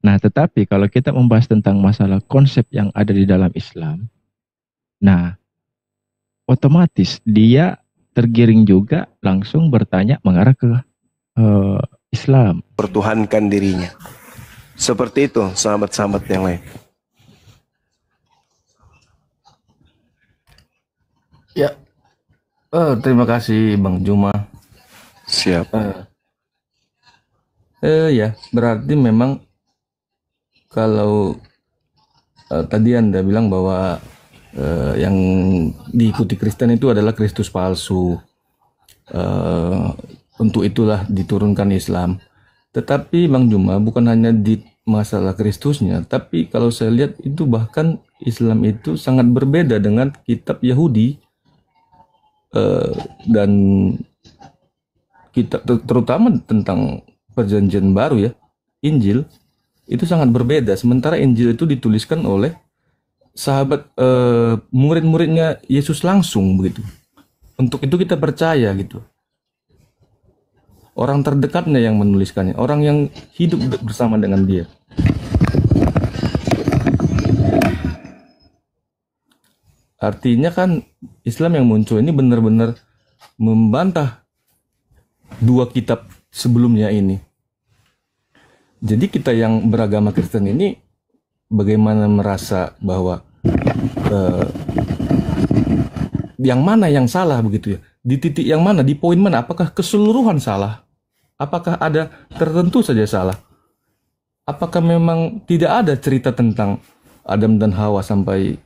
Nah, tetapi kalau kita membahas tentang masalah konsep yang ada di dalam Islam, nah, otomatis dia tergiring juga langsung bertanya mengarah ke Islam. Pertuhankan dirinya. Seperti itu sahabat-sahabat yang lain. Ya, terima kasih Bang Juma. Siap. Ya, berarti memang kalau tadi Anda bilang bahwa yang diikuti Kristen itu adalah Kristus palsu. Untuk itulah diturunkan Islam. Tetapi Bang Juma bukan hanya di masalah Kristusnya, tapi kalau saya lihat itu bahkan Islam itu sangat berbeda dengan kitab Yahudi dan kitab terutama tentang Perjanjian Baru ya, Injil itu sangat berbeda. Sementara Injil itu dituliskan oleh sahabat murid-muridnya Yesus langsung begitu. Untuk itu kita percaya gitu. Orang terdekatnya yang menuliskannya, orang yang hidup bersama dengan dia. Artinya kan Islam yang muncul ini benar-benar membantah dua kitab sebelumnya ini. Jadi kita yang beragama Kristen ini bagaimana merasa bahwa yang mana yang salah begitu ya? Di titik yang mana, di poin mana? Apakah keseluruhan salah? Apakah ada tertentu saja salah? Apakah memang tidak ada cerita tentang Adam dan Hawa sampai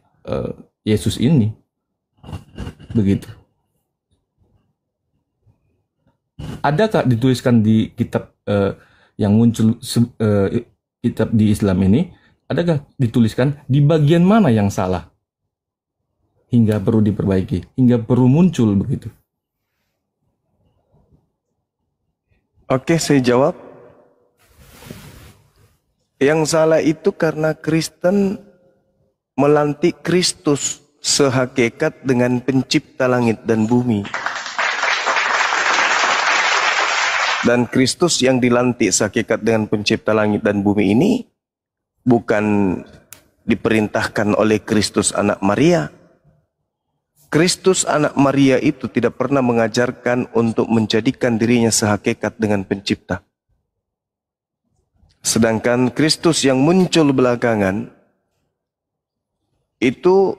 Yesus ini? Begitu. Adakah dituliskan di kitab yang muncul kitab di Islam ini? Adakah dituliskan di bagian mana yang salah? Hingga perlu diperbaiki, hingga perlu muncul begitu. Oke, saya jawab. Yang salah itu karena Kristen melantik Kristus sehakikat dengan pencipta langit dan bumi. Dan Kristus yang dilantik sehakikat dengan pencipta langit dan bumi ini bukan diperintahkan oleh Kristus anak Maria. Kristus anak Maria itu tidak pernah mengajarkan untuk menjadikan dirinya sehakikat dengan pencipta. Sedangkan Kristus yang muncul belakangan itu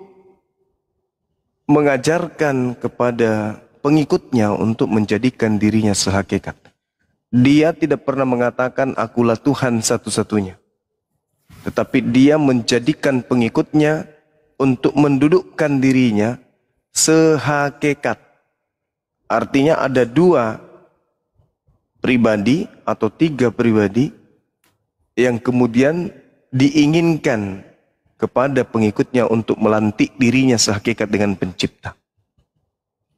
mengajarkan kepada pengikutnya untuk menjadikan dirinya sehakikat. Dia tidak pernah mengatakan akulah Tuhan satu-satunya. Tetapi dia menjadikan pengikutnya untuk mendudukkan dirinya sehakikat. Artinya ada dua pribadi atau tiga pribadi yang kemudian diinginkan kepada pengikutnya untuk melantik dirinya sehakikat dengan pencipta.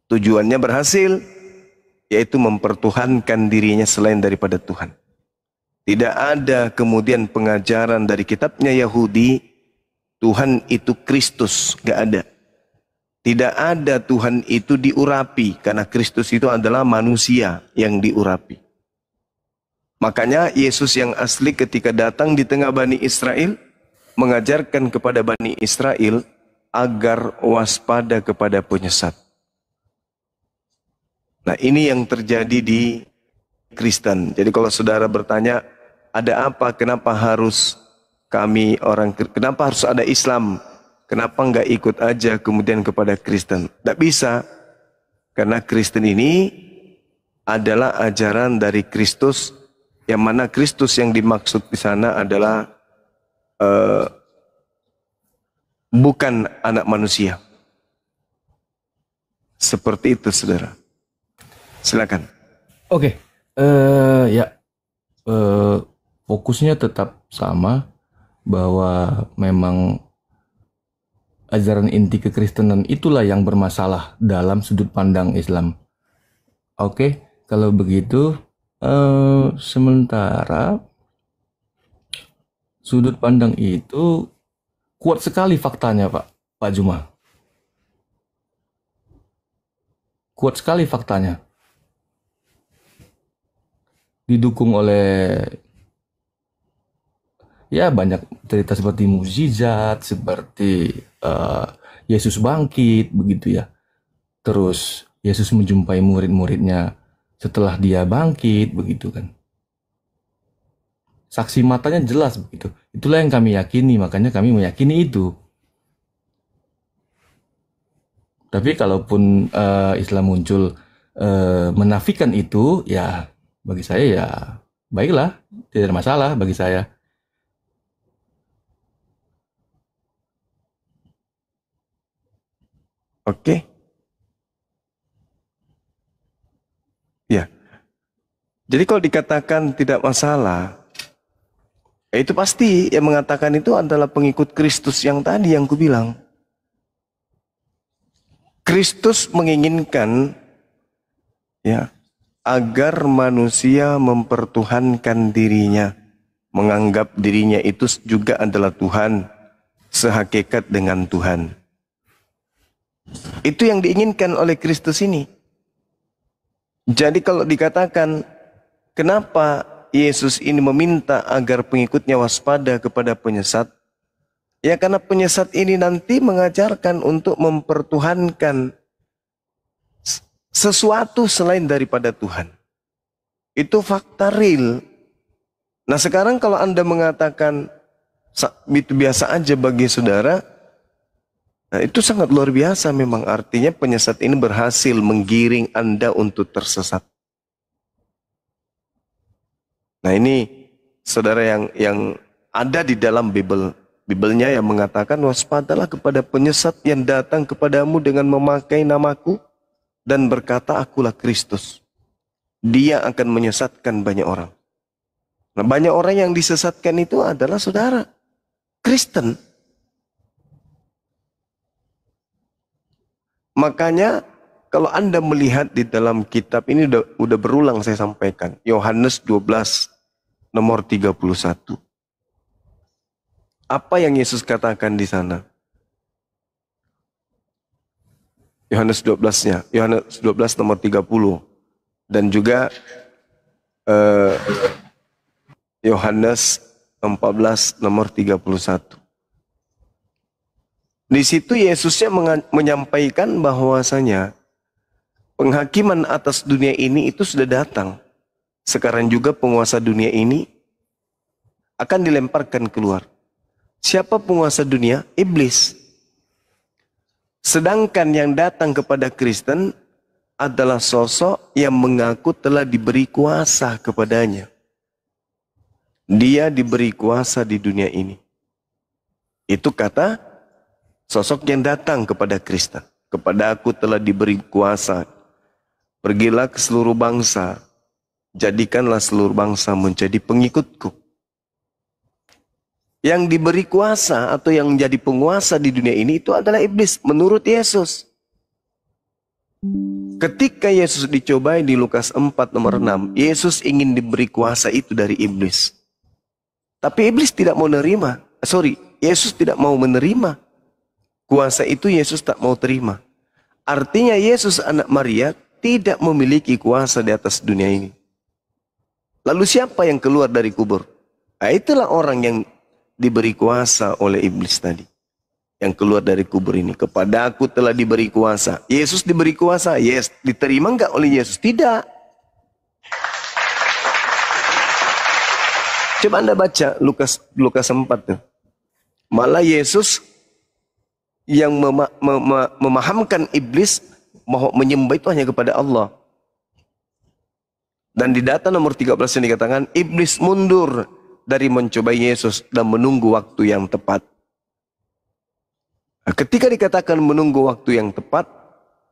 Tujuannya berhasil, yaitu mempertuhankan dirinya selain daripada Tuhan. Tidak ada kemudian pengajaran dari kitabnya Yahudi, Tuhan itu Kristus, gak ada. Tidak ada Tuhan itu diurapi, karena Kristus itu adalah manusia yang diurapi. Makanya Yesus yang asli ketika datang di tengah Bani Israel, mengajarkan kepada Bani Israel agar waspada kepada penyesat. Nah, ini yang terjadi di Kristen. Jadi kalau saudara bertanya, ada apa, kenapa harus kami orang, kenapa harus ada Islam? Kenapa enggak ikut aja kemudian kepada Kristen? Tidak bisa. Karena Kristen ini adalah ajaran dari Kristus, yang mana Kristus yang dimaksud di sana adalah bukan anak manusia. Seperti itu, saudara. Silakan. Oke, ya fokusnya tetap sama bahwa memang ajaran inti kekristenan itulah yang bermasalah dalam sudut pandang Islam. Oke, kalau begitu sementara sudut pandang itu kuat sekali faktanya, Pak Juma. Kuat sekali faktanya. Didukung oleh ya banyak cerita seperti mukjizat, seperti Yesus bangkit begitu ya. Terus Yesus menjumpai murid-muridnya setelah dia bangkit begitu kan. Saksi matanya jelas begitu. Itulah yang kami yakini, makanya kami meyakini itu. Tapi kalaupun Islam muncul menafikan itu, ya bagi saya ya baiklah, tidak ada masalah bagi saya. Oke. Ya. Jadi kalau dikatakan tidak masalah, itu pasti yang mengatakan itu adalah pengikut Kristus yang tadi yang kubilang. Kristus menginginkan ya agar manusia mempertuhankan dirinya, menganggap dirinya itu juga adalah Tuhan, sehakikat dengan Tuhan. Itu yang diinginkan oleh Kristus ini. Jadi kalau dikatakan kenapa Yesus ini meminta agar pengikutnya waspada kepada penyesat, ya karena penyesat ini nanti mengajarkan untuk mempertuhankan sesuatu selain daripada Tuhan. Itu fakta real. Nah sekarang kalau Anda mengatakan itu biasa aja bagi saudara, nah itu sangat luar biasa memang. Artinya penyesat ini berhasil menggiring Anda untuk tersesat. Nah ini saudara yang ada di dalam Bibelnya yang mengatakan waspadalah kepada penyesat yang datang kepadamu dengan memakai namaku dan berkata akulah Kristus. Dia akan menyesatkan banyak orang. Nah banyak orang yang disesatkan itu adalah saudara Kristen. Makanya kalau Anda melihat di dalam kitab ini udah berulang saya sampaikan. Yohanes 12 nomor 31. Apa yang Yesus katakan di sana? Yohanes 12-nya. Yohanes 12 nomor 30. Dan juga Yohanes 14 nomor 31. Di situ Yesusnya menyampaikan bahwasanya penghakiman atas dunia ini itu sudah datang. Sekarang juga penguasa dunia ini akan dilemparkan keluar. Siapa penguasa dunia? Iblis. Sedangkan yang datang kepada Kristen adalah sosok yang mengaku telah diberi kuasa kepadanya. Dia diberi kuasa di dunia ini. Itu kata sosok yang datang kepada Kristen. Kepada aku telah diberi kuasa. Pergilah ke seluruh bangsa. Jadikanlah seluruh bangsa menjadi pengikutku. Yang diberi kuasa atau yang menjadi penguasa di dunia ini itu adalah iblis menurut Yesus. Ketika Yesus dicobai di Lukas 4 nomor 6, Yesus ingin diberi kuasa itu dari iblis. Tapi iblis tidak mau menerima. Yesus tidak mau menerima. Kuasa itu Yesus tak mau terima. Artinya Yesus anak Maria tidak memiliki kuasa di atas dunia ini. Lalu siapa yang keluar dari kubur? Nah, itulah orang yang diberi kuasa oleh iblis tadi. Yang keluar dari kubur ini. Kepada aku telah diberi kuasa. Yesus diberi kuasa. Yes, diterima enggak oleh Yesus? Tidak. Coba Anda baca Lukas 4 tuh. Malah Yesus yang memahamkan iblis bahwa menyembah itu hanya kepada Allah. Dan di data nomor 13 yang dikatakan, iblis mundur dari mencobai Yesus dan menunggu waktu yang tepat. Nah, ketika dikatakan menunggu waktu yang tepat,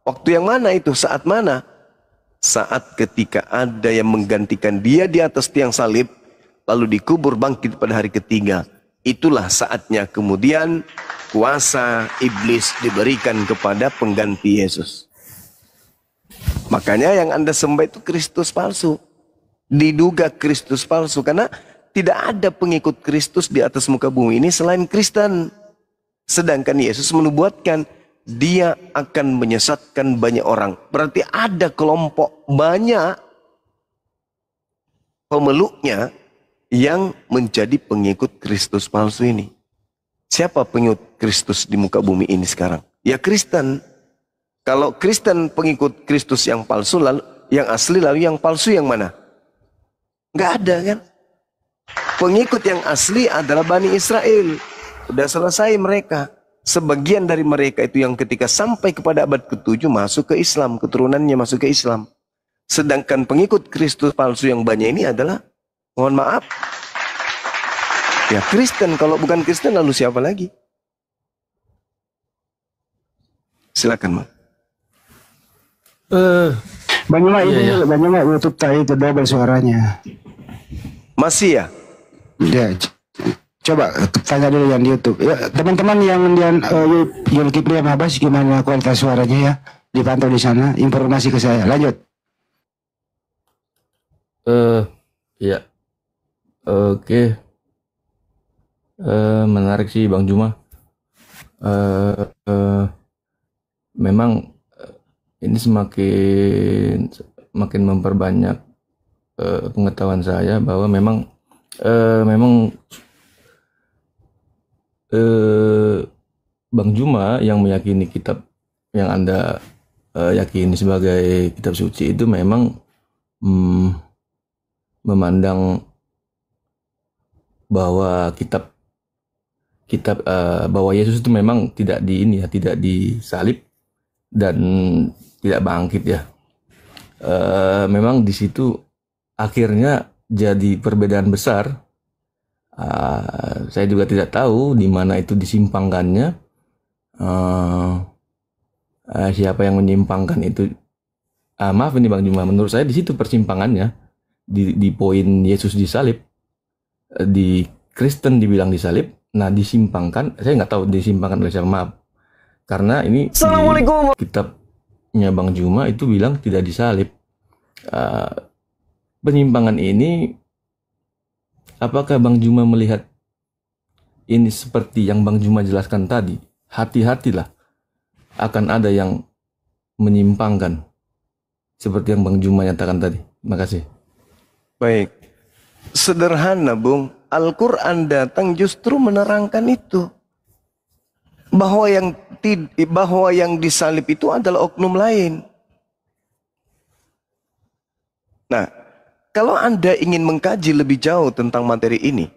waktu yang mana itu? Saat mana? Saat ketika ada yang menggantikan dia di atas tiang salib, lalu dikubur bangkit pada hari ketiga. Itulah saatnya kemudian kuasa iblis diberikan kepada pengganti Yesus. Makanya yang Anda sembah itu Kristus palsu. Diduga Kristus palsu. Karena tidak ada pengikut Kristus di atas muka bumi ini selain Kristen. Sedangkan Yesus menubuatkan dia akan menyesatkan banyak orang. Berarti ada kelompok banyak pemeluknya yang menjadi pengikut Kristus palsu ini. Siapa pengikut Kristus di muka bumi ini sekarang? Ya Kristen. Kalau Kristen pengikut Kristus yang palsu, lalu yang asli, lalu yang palsu yang mana? Nggak ada kan? Pengikut yang asli adalah Bani Israel. Udah selesai mereka. Sebagian dari mereka itu yang ketika sampai kepada abad ke-7 masuk ke Islam, keturunannya masuk ke Islam. Sedangkan pengikut Kristus palsu yang banyak ini adalah, mohon maaf, ya Kristen. Kalau bukan Kristen lalu siapa lagi? Silakan, Bang. Banyak Iya, iya. banyak YouTube tadi itu double suaranya. Masih ya? Ya, coba tanya dulu yang di YouTube. Ya, teman-teman yang Zulkifli sama Abbas gimana kualitas suaranya ya? Dipantau di sana, informasi ke saya. Lanjut. Ya, oke. Menarik sih Bang Juma. Memang ini semakin memperbanyak pengetahuan saya bahwa memang Bang Juma yang meyakini kitab yang Anda yakini sebagai kitab suci itu memang memandang bahwa bahwa Yesus itu memang tidak disalib dan tidak bangkit ya. Memang di situ akhirnya jadi perbedaan besar. Saya juga tidak tahu di mana itu disimpangkannya. Siapa yang menyimpangkan itu? Maaf ini Bang Juma, menurut saya di situ persimpangannya di poin Yesus disalib, di Kristen dibilang disalib. Nah disimpangkan, saya nggak tahu disimpangkan oleh siapa, maaf. Karena ini Assalamualaikum. di kitabnya Bang Juma itu bilang tidak disalib. Penyimpangan ini, apakah Bang Juma melihat ini seperti yang Bang Juma jelaskan tadi? Hati-hatilah, akan ada yang menyimpangkan seperti yang Bang Juma nyatakan tadi. Terima kasih. Baik. Sederhana, Bung. Al-Quran datang justru menerangkan itu. Bahwa yang disalib itu adalah oknum lain. Nah, kalau Anda ingin mengkaji lebih jauh tentang materi ini,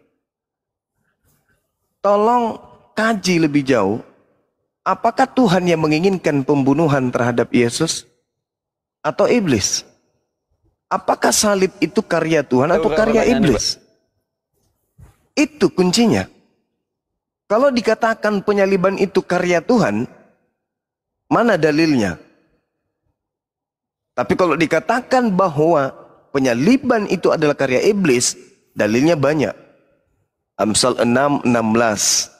tolong kaji lebih jauh. Apakah Tuhan yang menginginkan pembunuhan terhadap Yesus atau iblis? Apakah salib itu karya Tuhan atau karya iblis? Itu kuncinya. Kalau dikatakan penyaliban itu karya Tuhan, mana dalilnya? Tapi kalau dikatakan bahwa penyaliban itu adalah karya iblis, dalilnya banyak. Amsal 6:16.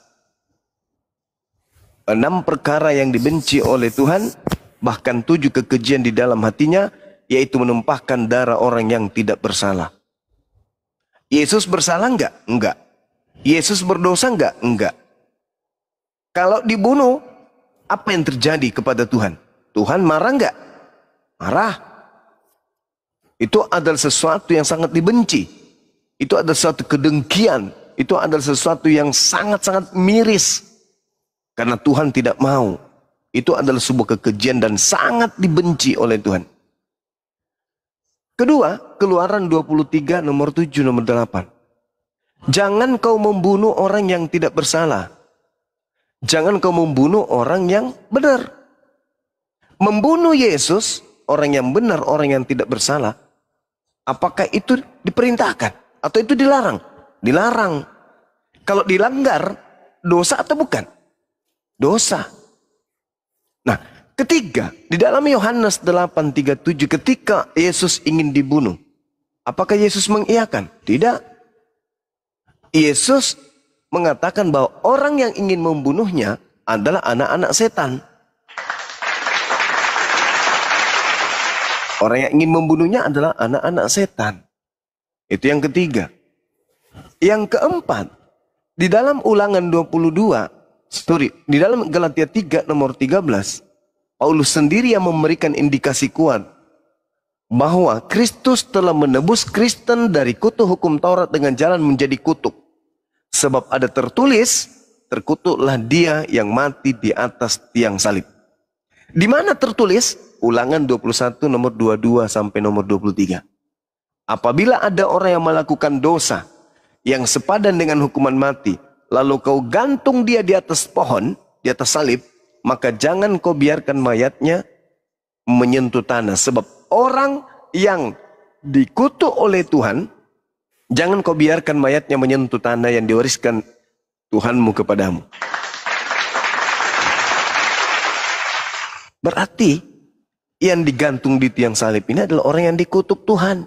6 perkara yang dibenci oleh Tuhan, bahkan 7 kekejian di dalam hatinya, yaitu menumpahkan darah orang yang tidak bersalah. Yesus bersalah enggak? Enggak. Yesus berdosa enggak? Enggak. Kalau dibunuh, apa yang terjadi kepada Tuhan? Tuhan marah enggak? Marah. Itu adalah sesuatu yang sangat dibenci. Itu adalah sesuatu kedengkian. Itu adalah sesuatu yang sangat-sangat miris. Karena Tuhan tidak mau. Itu adalah sebuah kekejian dan sangat dibenci oleh Tuhan. Kedua, Keluaran 23 nomor 7 nomor 8. Jangan kau membunuh orang yang tidak bersalah. Jangan kau membunuh orang yang benar. Membunuh Yesus, orang yang benar, orang yang tidak bersalah, apakah itu diperintahkan atau itu dilarang? Dilarang. Kalau dilanggar, dosa atau bukan? Dosa. Nah, ketiga, di dalam Yohanes 8:37 ketika Yesus ingin dibunuh, apakah Yesus mengiyakan? Tidak. Yesus mengatakan bahwa orang yang ingin membunuhnya adalah anak-anak setan. Orang yang ingin membunuhnya adalah anak-anak setan. Itu yang ketiga. Yang keempat, di dalam Ulangan 22, di dalam Galatia 3 nomor 13, Paulus sendiri yang memberikan indikasi kuat bahwa Kristus telah menebus Kristen dari kutuk hukum Taurat dengan jalan menjadi kutuk. Sebab ada tertulis, terkutuklah dia yang mati di atas tiang salib. Di mana tertulis? Ulangan 21 nomor 22 sampai nomor 23. Apabila ada orang yang melakukan dosa yang sepadan dengan hukuman mati, lalu kau gantung dia di atas pohon, di atas salib, maka jangan kau biarkan mayatnya menyentuh tanah. Sebab orang yang dikutuk oleh Tuhan, jangan kau biarkan mayatnya menyentuh tanah yang diwariskan Tuhanmu kepadamu. Berarti yang digantung di tiang salib ini adalah orang yang dikutuk Tuhan.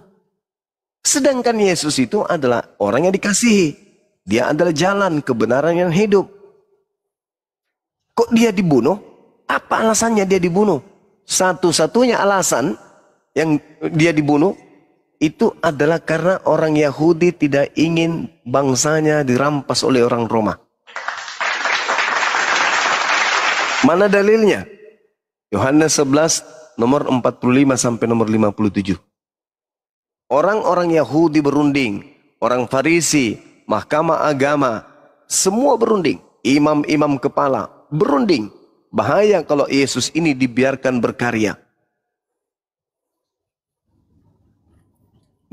Sedangkan Yesus itu adalah orang yang dikasihi. Dia adalah jalan, kebenaran yang hidup. Kok dia dibunuh? Apa alasannya dia dibunuh? Satu-satunya alasan yang dia dibunuh itu adalah karena orang Yahudi tidak ingin bangsanya dirampas oleh orang Roma. Mana dalilnya? Yohanes 11 nomor 45 sampai nomor 57. Orang-orang Yahudi berunding, orang Farisi, mahkamah agama, semua berunding. Imam-imam kepala berunding. Bahaya kalau Yesus ini dibiarkan berkarya.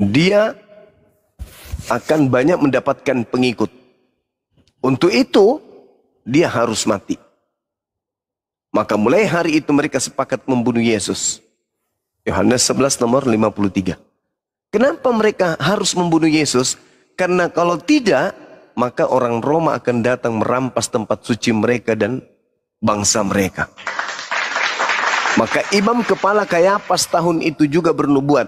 Dia akan banyak mendapatkan pengikut. Untuk itu, dia harus mati. Maka mulai hari itu mereka sepakat membunuh Yesus. Yohanes 11 nomor 53. Kenapa mereka harus membunuh Yesus? Karena kalau tidak, maka orang Roma akan datang merampas tempat suci mereka dan bangsa mereka. Maka imam kepala Kayafas tahun itu juga bernubuat,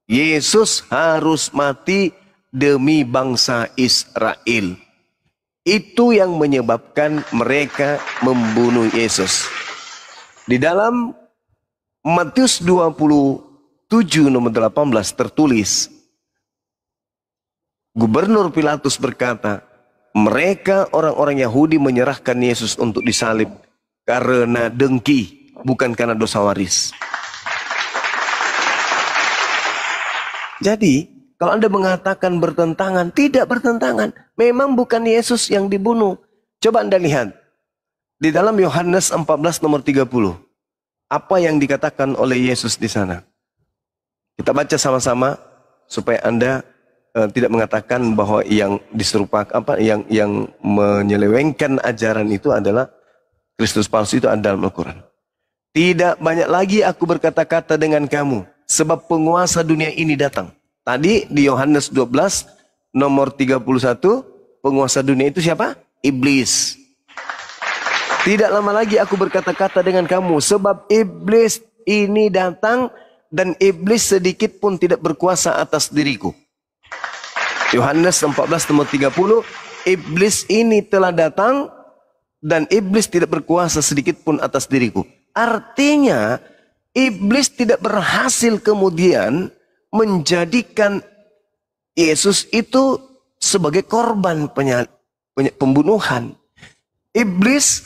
Yesus harus mati demi bangsa Israel. Itu yang menyebabkan mereka membunuh Yesus. Di dalam Matius 27 nomor 18 tertulis, Gubernur Pilatus berkata, mereka orang-orang Yahudi menyerahkan Yesus untuk disalib karena dengki, bukan karena dosa waris. Jadi, kalau Anda mengatakan bertentangan, tidak bertentangan. Memang bukan Yesus yang dibunuh. Coba Anda lihat. Di dalam Yohanes 14 nomor 30. Apa yang dikatakan oleh Yesus di sana? Kita baca sama-sama supaya Anda tidak mengatakan bahwa yang diserupakan yang menyelewengkan ajaran itu adalah Kristus palsu itu ada dalam Al-Quran. Tidak banyak lagi aku berkata-kata dengan kamu, sebab penguasa dunia ini datang. Tadi di Yohanes 12 nomor 31, penguasa dunia itu siapa? Iblis. Tidak lama lagi aku berkata-kata dengan kamu, sebab iblis ini datang dan iblis sedikit pun tidak berkuasa atas diriku. Yohanes 14 nomor 30, iblis ini telah datang dan iblis tidak berkuasa sedikit pun atas diriku. Artinya, iblis tidak berhasil kemudian menjadikan Yesus itu sebagai korban pembunuhan. Iblis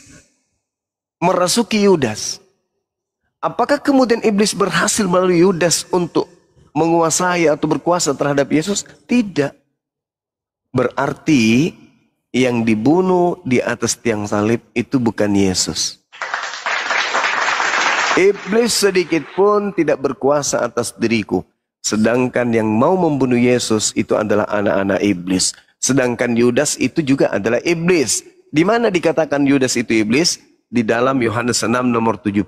merasuki Yudas. Apakah kemudian iblis berhasil melalui Yudas untuk menguasai atau berkuasa terhadap Yesus? Tidak. Berarti yang dibunuh di atas tiang salib itu bukan Yesus. Iblis sedikit pun tidak berkuasa atas diriku. Sedangkan yang mau membunuh Yesus itu adalah anak-anak iblis. Sedangkan Yudas itu juga adalah iblis. Di mana dikatakan Yudas itu iblis? Di dalam Yohanes 6 nomor 70.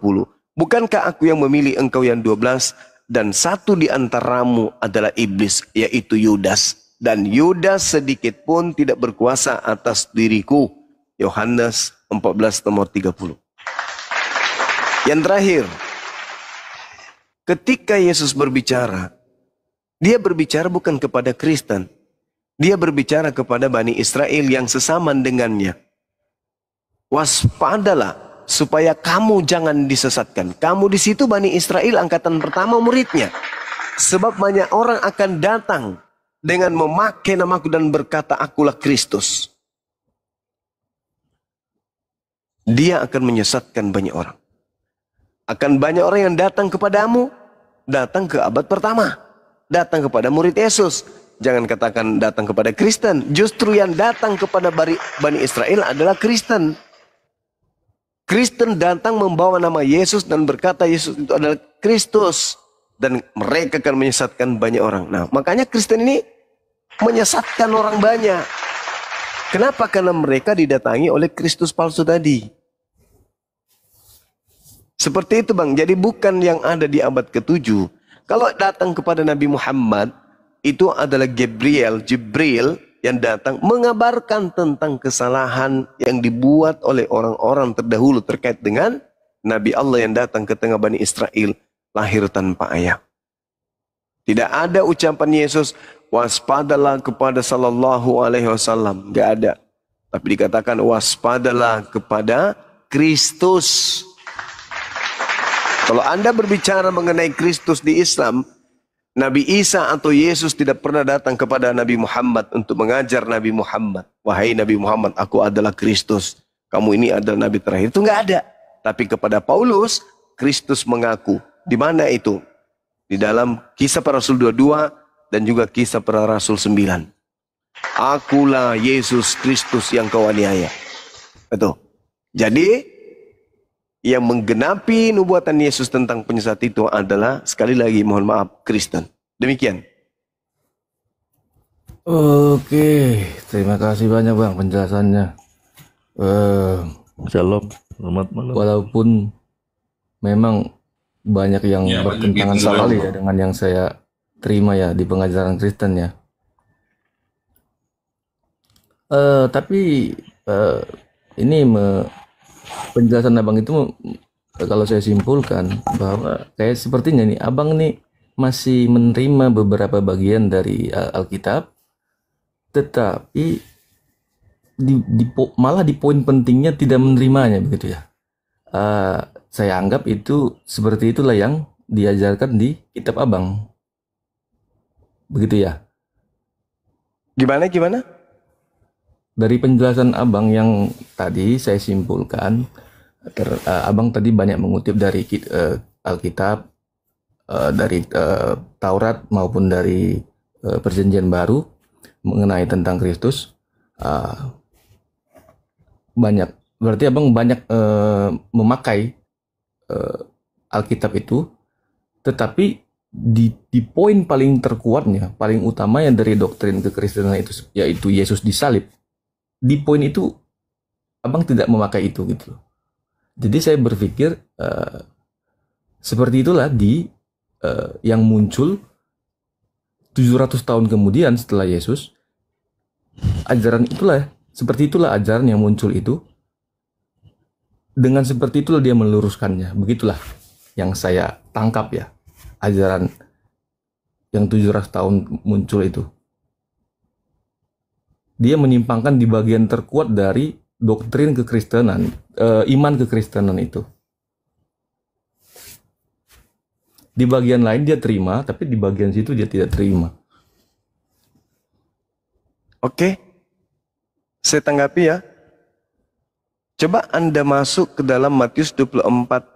Bukankah aku yang memilih engkau yang 12 dan satu di antaramu adalah iblis, yaitu Yudas. Dan Yudas sedikit pun tidak berkuasa atas diriku. Yohanes 14 nomor 30. Yang terakhir, ketika Yesus berbicara, dia berbicara bukan kepada Kristen. Dia berbicara kepada Bani Israel yang sesama dengannya. Waspadalah supaya kamu jangan disesatkan. Kamu di situ Bani Israel angkatan pertama muridnya. Sebab banyak orang akan datang dengan memakai namaku dan berkata, akulah Kristus. Dia akan menyesatkan banyak orang. Akan banyak orang yang datang kepadamu datang ke abad pertama. Datang kepada murid Yesus. Jangan katakan datang kepada Kristen. Justru yang datang kepada Bani Israel adalah Kristen. Kristen datang membawa nama Yesus dan berkata Yesus itu adalah Kristus. Dan mereka akan menyesatkan banyak orang. Nah, makanya Kristen ini menyesatkan orang banyak. Kenapa? Karena mereka didatangi oleh Kristus palsu tadi. Seperti itu bang. Jadi bukan yang ada di abad ke-7. Kalau datang kepada Nabi Muhammad, itu adalah Jibril yang datang mengabarkan tentang kesalahan yang dibuat oleh orang-orang terdahulu terkait dengan Nabi Allah yang datang ke tengah Bani Israel, lahir tanpa ayah. Tidak ada ucapan Yesus, waspadalah kepada sallallahu alaihi wasallam. Tidak ada. Tapi dikatakan waspadalah kepada Kristus. Kalau Anda berbicara mengenai Kristus di Islam, Nabi Isa atau Yesus tidak pernah datang kepada Nabi Muhammad untuk mengajar Nabi Muhammad. Wahai Nabi Muhammad, aku adalah Kristus. Kamu ini adalah Nabi terakhir. Itu nggak ada. Tapi kepada Paulus, Kristus mengaku. Di mana itu? Di dalam Kisah Para Rasul 22 dan juga Kisah Para Rasul 9. Akulah Yesus Kristus yang kau aniaya. Betul. Jadi, yang menggenapi nubuatan Yesus tentang penyesat itu adalah, sekali lagi mohon maaf, Kristen. Demikian. Oke, terima kasih banyak bang penjelasannya. Shalom, selamat malam. Walaupun memang banyak yang bertentangan sekali ya dengan yang saya terima ya di pengajaran Kristen ya. Tapi ini penjelasan abang itu kalau saya simpulkan bahwa kayak sepertinya nih abang nih masih menerima beberapa bagian dari Alkitab, tetapi malah di poin pentingnya tidak menerimanya begitu ya. Saya anggap itu seperti itulah yang diajarkan di kitab abang, begitu ya. Gimana? Dari penjelasan abang yang tadi saya simpulkan, abang tadi banyak mengutip dari Alkitab, dari Taurat maupun dari Perjanjian Baru mengenai tentang Kristus. Banyak, berarti abang banyak memakai Alkitab itu, tetapi di poin paling terkuatnya, paling utamanya dari doktrin kekristenan itu, yaitu Yesus disalib. Di poin itu abang tidak memakai itu gitu. Jadi saya berpikir seperti itulah yang muncul 700 tahun kemudian setelah Yesus. Ajaran itulah, seperti itulah ajaran yang muncul itu. Dengan seperti itulah dia meluruskannya. Begitulah yang saya tangkap ya. Ajaran yang 700 tahun muncul itu. Dia menyimpangkan di bagian terkuat dari doktrin kekristenan, iman kekristenan itu. Di bagian lain dia terima, tapi di bagian situ dia tidak terima. Oke. Saya tanggapi ya. Coba Anda masuk ke dalam Matius 24.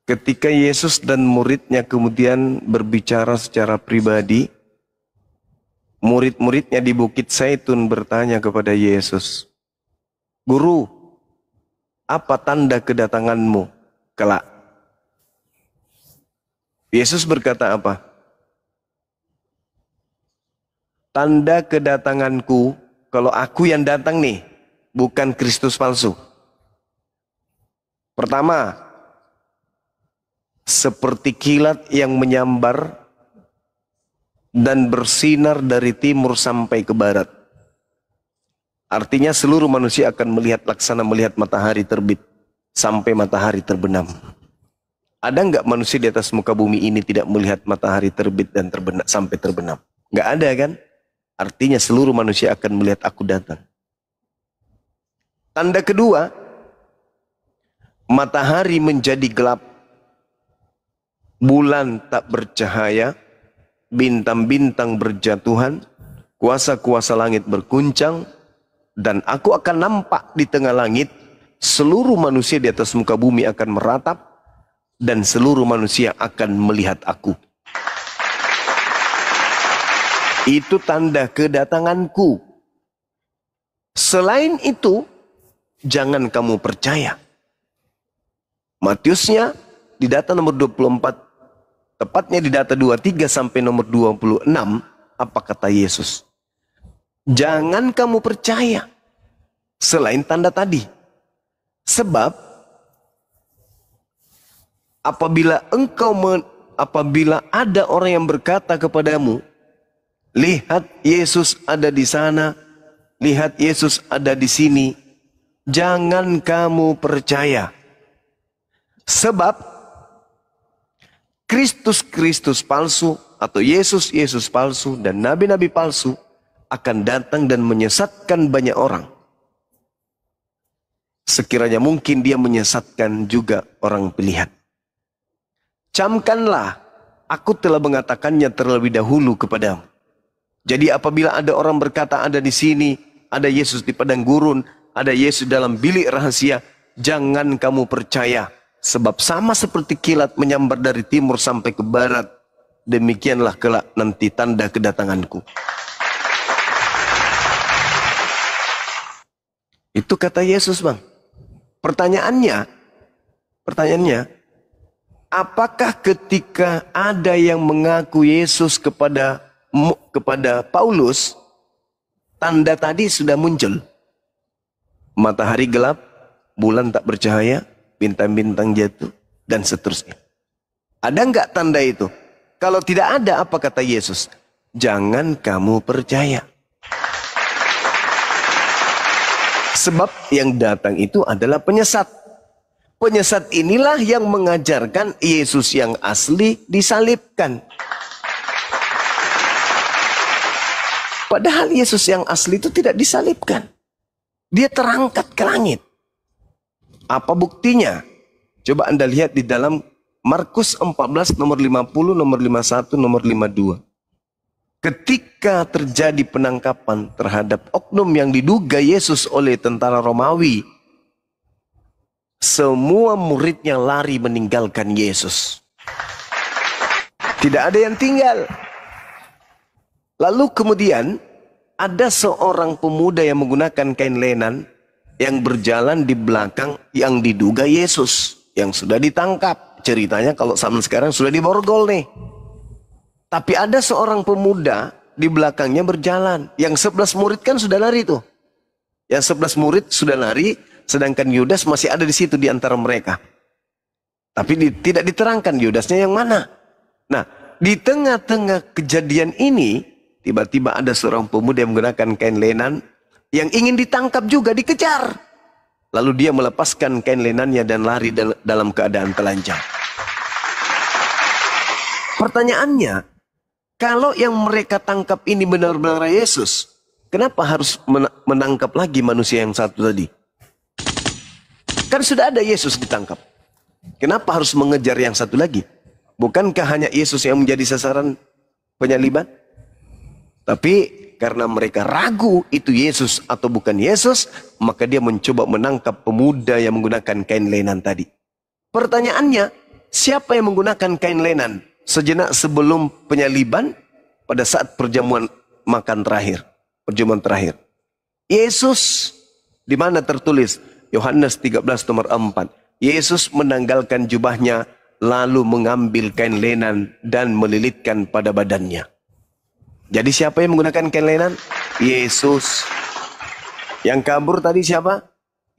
Ketika Yesus dan muridnya kemudian berbicara secara pribadi, murid-muridnya di Bukit Zaitun bertanya kepada Yesus, Guru, apa tanda kedatanganmu kelak? Yesus berkata apa? Tanda kedatanganku, kalau aku yang datang nih, bukan Kristus palsu. Pertama, seperti kilat yang menyambar dan bersinar dari timur sampai ke barat. Artinya seluruh manusia akan melihat laksana melihat matahari terbit sampai matahari terbenam. Ada nggak manusia di atas muka bumi ini tidak melihat matahari terbit dan terbenam sampai terbenam? Nggak ada kan? Artinya seluruh manusia akan melihat aku datang. Tanda kedua, matahari menjadi gelap, bulan tak bercahaya, bintang-bintang berjatuhan, kuasa-kuasa langit berguncang, dan aku akan nampak di tengah langit, seluruh manusia di atas muka bumi akan meratap, dan seluruh manusia akan melihat aku. Itu tanda kedatanganku. Selain itu, jangan kamu percaya. Matiusnya di data nomor 24, tepatnya di data 23 sampai nomor 26, apa kata Yesus? Jangan kamu percaya selain tanda tadi. Sebab apabila ada orang yang berkata kepadamu, lihat Yesus ada di sana, lihat Yesus ada di sini, jangan kamu percaya. Sebab Kristus palsu atau Yesus palsu dan nabi-nabi palsu akan datang dan menyesatkan banyak orang. Sekiranya mungkin dia menyesatkan juga orang pilihan. Camkanlah, aku telah mengatakannya terlebih dahulu kepadamu. Jadi apabila ada orang berkata ada di sini, ada Yesus di padang gurun, ada Yesus dalam bilik rahasia, jangan kamu percaya. Sebab sama seperti kilat menyambar dari timur sampai ke barat, demikianlah kelak nanti tanda kedatanganku. Itu kata Yesus, Bang. Pertanyaannya, apakah ketika ada yang mengaku Yesus kepada Paulus, tanda tadi sudah muncul? Matahari gelap, bulan tak bercahaya, bintang-bintang jatuh, dan seterusnya. Ada enggak tanda itu? Kalau tidak ada, apa kata Yesus? Jangan kamu percaya. Sebab yang datang itu adalah penyesat. Penyesat inilah yang mengajarkan Yesus yang asli disalibkan. Padahal Yesus yang asli itu tidak disalibkan. Dia terangkat ke langit. Apa buktinya? Coba Anda lihat di dalam Markus 14 nomor 50, nomor 51, nomor 52. Ketika terjadi penangkapan terhadap oknum yang diduga Yesus oleh tentara Romawi, semua muridnya lari meninggalkan Yesus. Tidak ada yang tinggal. Lalu kemudian ada seorang pemuda yang menggunakan kain lenan yang berjalan di belakang yang diduga Yesus, yang sudah ditangkap. Ceritanya kalau zaman sekarang sudah diborgol nih. Tapi ada seorang pemuda di belakangnya berjalan. Yang 11 murid kan sudah lari tuh. Yang 11 murid sudah lari, sedangkan Yudas masih ada di situ di antara mereka. Tapi tidak diterangkan Yudasnya yang mana. Nah, di tengah-tengah kejadian ini, tiba-tiba ada seorang pemuda yang menggunakan kain lenan yang ingin ditangkap juga, dikejar. Lalu dia melepaskan kain lenannya dan lari dalam keadaan telanjang. Pertanyaannya, kalau yang mereka tangkap ini benar-benar Yesus, kenapa harus menangkap lagi manusia yang satu tadi? Kan sudah ada Yesus ditangkap. Kenapa harus mengejar yang satu lagi? Bukankah hanya Yesus yang menjadi sasaran penyaliban? Tapi karena mereka ragu itu Yesus atau bukan Yesus, maka dia mencoba menangkap pemuda yang menggunakan kain lenan tadi. Pertanyaannya, siapa yang menggunakan kain lenan sejenak sebelum penyaliban pada saat perjamuan makan terakhir, perjamuan terakhir? Yesus. Di mana tertulis? Yohanes 13 nomor 4. Yesus menanggalkan jubahnya lalu mengambil kain lenan dan melilitkan pada badannya. Jadi siapa yang menggunakan kain lenan? Yesus. Yang kabur tadi siapa?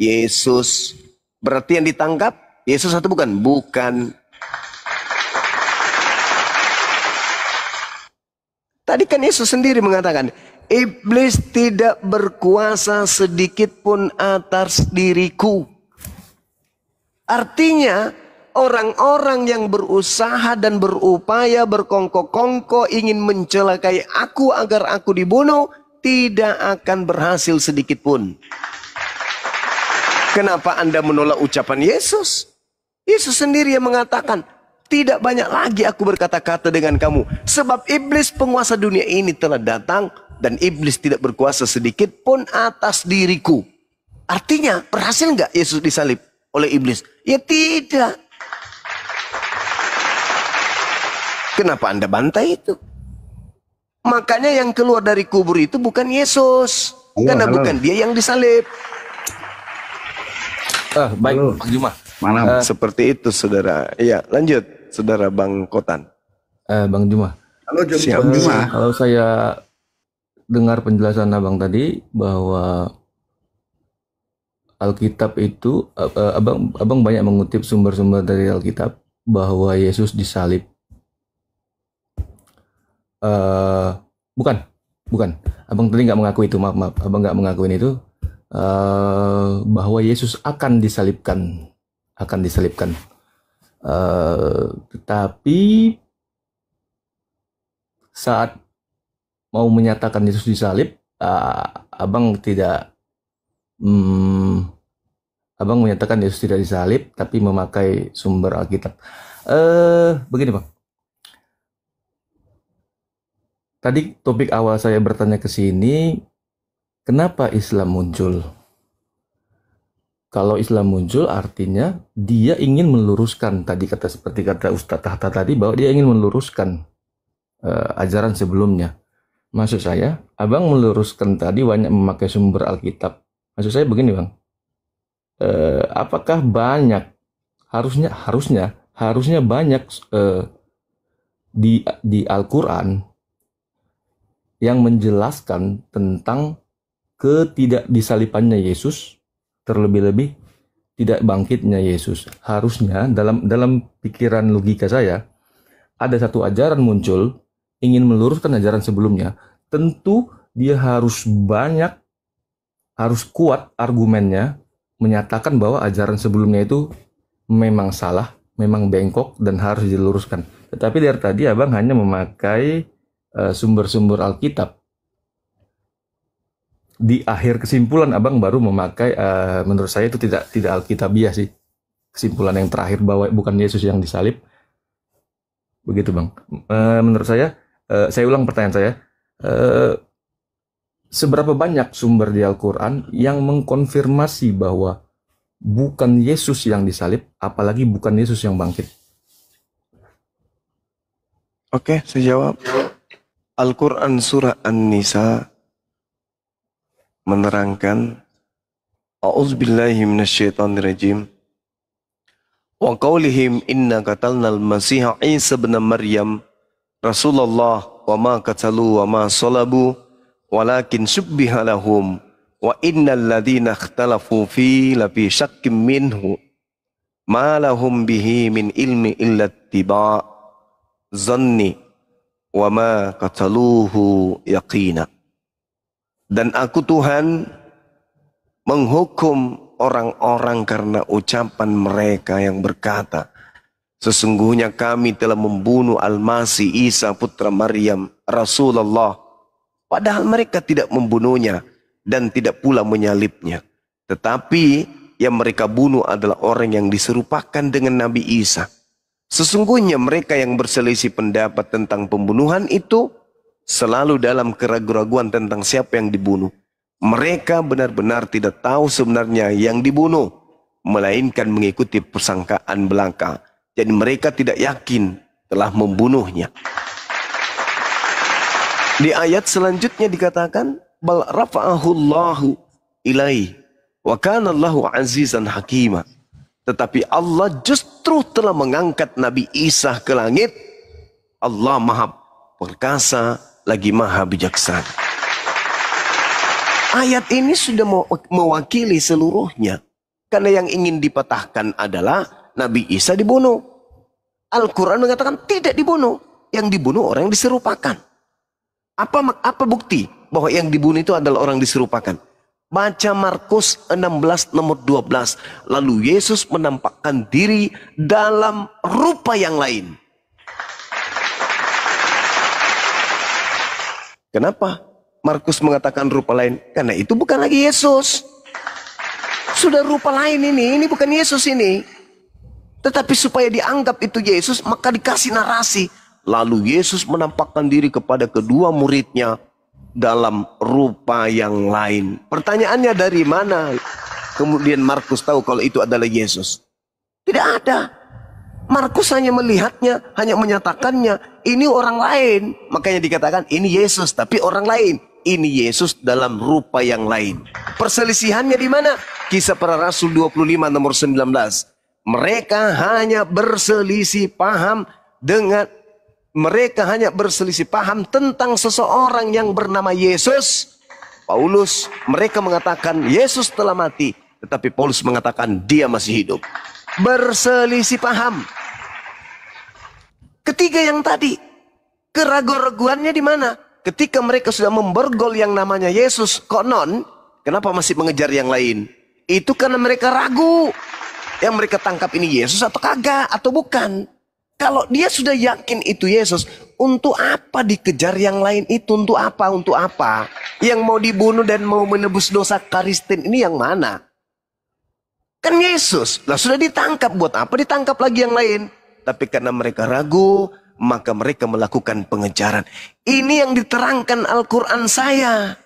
Yesus. Berarti yang ditangkap Yesus atau bukan? Bukan. Tadi kan Yesus sendiri mengatakan, iblis tidak berkuasa sedikit pun atas diriku. Artinya, orang-orang yang berusaha dan berupaya berkongkok-kongkok ingin mencelakai aku agar aku dibunuh, tidak akan berhasil sedikit pun. Kenapa Anda menolak ucapan Yesus? Yesus sendiri yang mengatakan, tidak banyak lagi aku berkata-kata dengan kamu. Sebab iblis penguasa dunia ini telah datang dan iblis tidak berkuasa sedikit pun atas diriku. Artinya, berhasil nggak Yesus disalib oleh iblis? Ya tidak. Kenapa Anda bantai itu? Makanya yang keluar dari kubur itu bukan Yesus. Karena bukan dia yang disalib. Baik, Bang Juma. Malam. Seperti itu, saudara. Iya, lanjut, saudara Bang Kotan. Bang Juma. Halo, Siap. Bang Juma. Kalau saya dengar penjelasan Abang tadi bahwa Alkitab itu, abang banyak mengutip sumber-sumber dari Alkitab bahwa Yesus disalib. Bukan. Abang tadi nggak mengakui itu, maaf. Abang nggak mengakuin itu. Bahwa Yesus akan disalibkan. Tetapi saat mau menyatakan Yesus disalib, abang menyatakan Yesus tidak disalib, tapi memakai sumber Alkitab. Begini Bang, tadi topik awal saya bertanya ke sini, kenapa Islam muncul? Kalau Islam muncul artinya dia ingin meluruskan, seperti kata Ustadz Tahta tadi, bahwa dia ingin meluruskan ajaran sebelumnya. Maksud saya, abang meluruskan tadi banyak memakai sumber Alkitab. Maksud saya begini Bang, apakah banyak, harusnya banyak di Al-Quran yang menjelaskan tentang ketidakdisalibannya Yesus, terlebih-lebih tidak bangkitnya Yesus. Harusnya dalam pikiran logika saya, ada satu ajaran muncul ingin meluruskan ajaran sebelumnya, tentu dia harus kuat argumennya, menyatakan bahwa ajaran sebelumnya itu memang salah, memang bengkok dan harus diluruskan. Tetapi dari tadi abang hanya memakai sumber-sumber Alkitab. Di akhir kesimpulan abang baru memakai, menurut saya itu tidak Alkitabiah sih. Kesimpulan yang terakhir bahwa bukan Yesus yang disalib. Begitu Bang. Menurut saya ulang pertanyaan saya, seberapa banyak sumber di Al-Quran yang mengkonfirmasi bahwa bukan Yesus yang disalib, apalagi bukan Yesus yang bangkit? Oke, saya jawab. Al-Quran surah An-Nisa menerangkan, A'udzubillahi minasyaitonirrajim. Wa qaulihim inna qatalnal masiha Isa ibn Maryam Rasulullah wa ma qatalu wa ma salabu walakin syubbiha lahum wa innal ladzina ikhtalafu fi lafi syakkim minhu ma lahum bihi min ilmi illa ittiba' zanni wa ma qataluhu yaqina. Dan aku Tuhan menghukum orang-orang karena ucapan mereka yang berkata, sesungguhnya kami telah membunuh Al-Masih Isa putra Maryam Rasulullah, padahal mereka tidak membunuhnya dan tidak pula menyalibnya. Tetapi yang mereka bunuh adalah orang yang diserupakan dengan Nabi Isa. Sesungguhnya mereka yang berselisih pendapat tentang pembunuhan itu selalu dalam keraguan-raguan tentang siapa yang dibunuh. Mereka benar-benar tidak tahu sebenarnya yang dibunuh, melainkan mengikuti persangkaan belaka. Jadi mereka tidak yakin telah membunuhnya. Di ayat selanjutnya dikatakan, bal rafa'ahullahu ilaihi wa kana Allahu azizan hakima. Tetapi Allah justru telah mengangkat Nabi Isa ke langit. Allah Maha Perkasa lagi Maha Bijaksana. Ayat ini sudah mewakili seluruhnya. Karena yang ingin dipatahkan adalah Nabi Isa dibunuh. Al-Quran mengatakan tidak dibunuh. Yang dibunuh orang yang diserupakan. Apa bukti bahwa yang dibunuh itu adalah orang diserupakan? Baca Markus 16 nomor 12. Lalu Yesus menampakkan diri dalam rupa yang lain. Kenapa Markus mengatakan rupa lain? Karena itu bukan lagi Yesus. Sudah rupa lain ini bukan Yesus ini. Tetapi supaya dianggap itu Yesus, maka dikasih narasi. Lalu Yesus menampakkan diri kepada kedua muridnya dalam rupa yang lain. Pertanyaannya, dari mana kemudian Markus tahu kalau itu adalah Yesus? Tidak ada. Markus hanya melihatnya, hanya menyatakannya, ini orang lain. Makanya dikatakan ini Yesus, tapi orang lain. Ini Yesus dalam rupa yang lain. Perselisihannya di mana? Kisah Para Rasul 25 nomor 19. Mereka hanya berselisih paham tentang seseorang yang bernama Yesus. Paulus, mereka mengatakan Yesus telah mati, tetapi Paulus mengatakan dia masih hidup. Berselisih paham. Ketiga yang tadi, keraguan-raguannya di mana? Ketika mereka sudah memborgol yang namanya Yesus, konon, kenapa masih mengejar yang lain? Itu karena mereka ragu. Yang mereka tangkap ini Yesus atau kagak, atau bukan. Kalau dia sudah yakin itu Yesus, untuk apa dikejar yang lain itu? Untuk apa? Untuk apa? Yang mau dibunuh dan mau menebus dosa Kristen ini yang mana? Kan Yesus. Lah sudah ditangkap, buat apa ditangkap lagi yang lain? Tapi karena mereka ragu, maka mereka melakukan pengejaran. Ini yang diterangkan Al-Quran saya.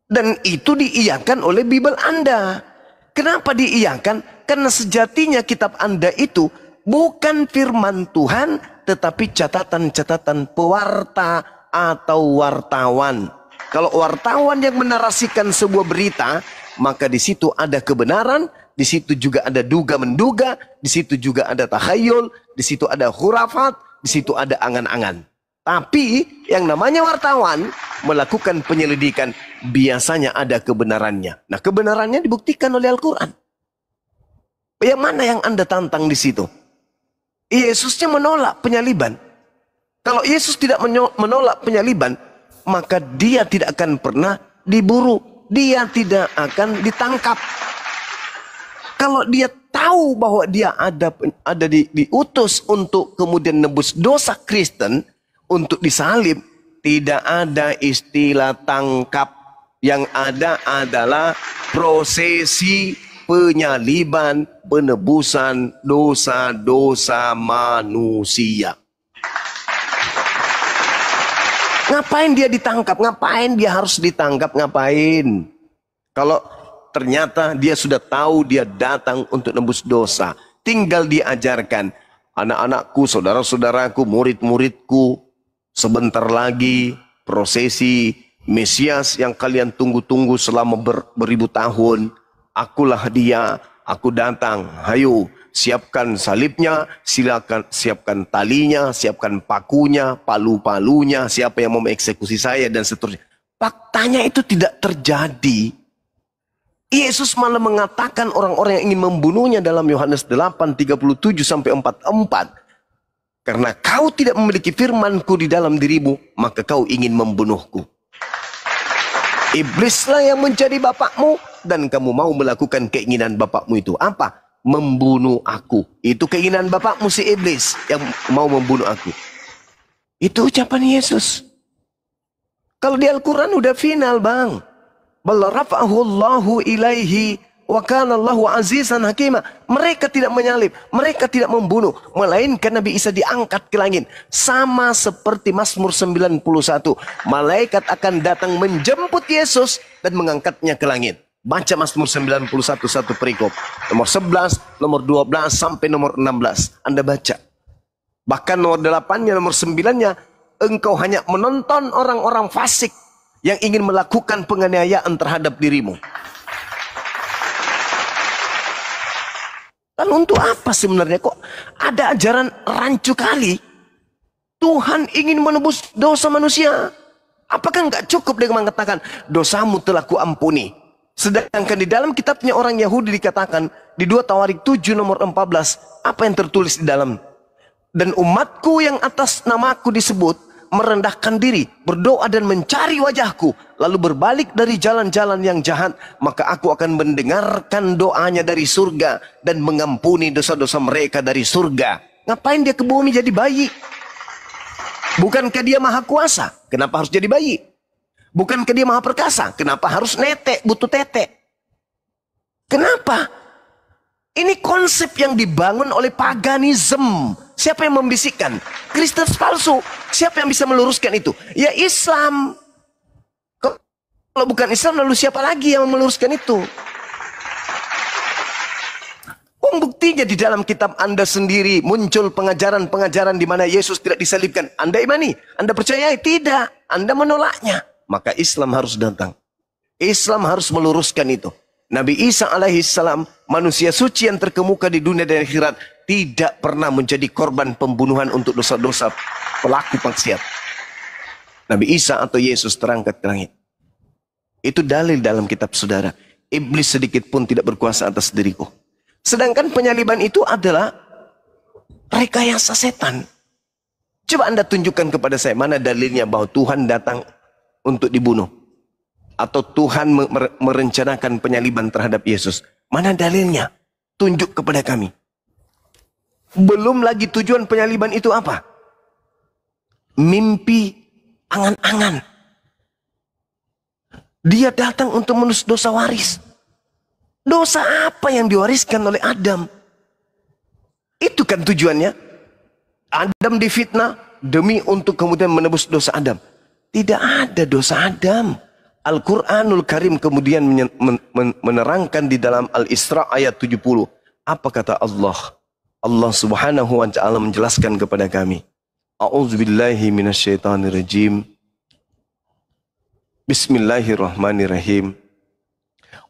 Dan itu diiyakan oleh Bible Anda. Kenapa diiyakan? Karena sejatinya kitab Anda itu bukan firman Tuhan, tetapi catatan-catatan pewarta atau wartawan. Kalau wartawan yang menarasikan sebuah berita, maka di situ ada kebenaran, di situ juga ada duga-menduga, di situ juga ada takhayul, di situ ada khurafat, di situ ada angan-angan. Tapi yang namanya wartawan melakukan penyelidikan, biasanya ada kebenarannya. Nah, kebenarannya dibuktikan oleh Al-Quran. Yang mana yang Anda tantang di situ? Yesusnya menolak penyaliban. Kalau Yesus tidak menolak penyaliban, maka dia tidak akan pernah diburu. Dia tidak akan ditangkap. Kalau dia tahu bahwa dia diutus untuk kemudian nebus dosa Kristen, untuk disalib, tidak ada istilah tangkap. Yang ada adalah prosesi penyaliban, penebusan dosa-dosa manusia. Ngapain dia ditangkap? Ngapain dia harus ditangkap? Ngapain? Kalau ternyata dia sudah tahu dia datang untuk nebus dosa, tinggal diajarkan. Anak-anakku, saudara-saudaraku, murid-muridku, sebentar lagi prosesi Mesias yang kalian tunggu-tunggu selama beribu tahun. Akulah dia, aku datang. Hayo, siapkan salibnya, silakan siapkan talinya, siapkan pakunya, palu-palunya, siapa yang mau mengeksekusi saya, dan seterusnya. Faktanya itu tidak terjadi. Yesus malah mengatakan orang-orang yang ingin membunuhnya dalam Yohanes 8:37-44. Karena kau tidak memiliki firmanku di dalam dirimu, maka kau ingin membunuhku. Iblislah yang menjadi bapakmu, dan kamu mau melakukan keinginan bapakmu itu. Apa? Membunuh aku. Itu keinginan bapakmu si iblis yang mau membunuh aku. Itu ucapan Yesus. Kalau di Al-Quran udah final, bang. Bal rafa'ahu Allahu ilaihi wa kana Allahu azizan hakima. Mereka tidak menyalib, mereka tidak membunuh, melainkan Nabi Isa diangkat ke langit. Sama seperti Mazmur 91. Malaikat akan datang menjemput Yesus dan mengangkatnya ke langit. Baca Mazmur 91 satu perikop. Nomor 11, nomor 12 sampai nomor 16. Anda baca. Bahkan nomor 8-nya, nomor 9-nya, engkau hanya menonton orang-orang fasik yang ingin melakukan penganiayaan terhadap dirimu. Lalu untuk apa sebenarnya kok ada ajaran rancu kali? Tuhan ingin menebus dosa manusia. Apakah nggak cukup dengan mengatakan dosamu telah kuampuni? Sedangkan di dalam kitabnya orang Yahudi dikatakan di 2 Tawarik 7 nomor 14, apa yang tertulis di dalam? Dan umatku yang atas namaku disebut merendahkan diri, berdoa dan mencari wajahku, lalu berbalik dari jalan-jalan yang jahat, maka aku akan mendengarkan doanya dari surga dan mengampuni dosa-dosa mereka dari surga. Ngapain dia ke bumi jadi bayi? Bukankah dia maha kuasa? Kenapa harus jadi bayi? Bukankah dia maha perkasa? Kenapa harus netek, butuh tetek? Kenapa? Ini konsep yang dibangun oleh paganisme. Siapa yang membisikkan? Kristen palsu. Siapa yang bisa meluruskan itu? Ya Islam. Kalau bukan Islam, lalu siapa lagi yang meluruskan itu? Wong buktinya di dalam kitab Anda sendiri muncul pengajaran-pengajaran di mana Yesus tidak disalibkan. Anda imani, Anda percayai? Tidak, Anda menolaknya. Maka Islam harus datang. Islam harus meluruskan itu. Nabi Isa alaihissalam, manusia suci yang terkemuka di dunia dan akhirat, tidak pernah menjadi korban pembunuhan untuk dosa-dosa pelaku maksiat. Nabi Isa atau Yesus terangkat ke langit. Itu dalil dalam kitab saudara. Iblis sedikit pun tidak berkuasa atas diriku. Sedangkan penyaliban itu adalah rekayasa setan. Coba Anda tunjukkan kepada saya mana dalilnya bahwa Tuhan datang untuk dibunuh. Atau Tuhan merencanakan penyaliban terhadap Yesus. Mana dalilnya? Tunjuk kepada kami. Belum lagi tujuan penyaliban itu apa? Mimpi angan-angan. Dia datang untuk menebus dosa waris. Dosa apa yang diwariskan oleh Adam? Itu kan tujuannya. Adam difitnah demi untuk kemudian menebus dosa Adam. Tidak ada dosa Adam. Al-Quranul Karim kemudian menerangkan di dalam Al-Isra ayat 70. Apa kata Allah? Allah subhanahu wa ta'ala menjelaskan kepada kami. A'udzubillahi minasyaitonirrajim. Bismillahirrahmanirrahim.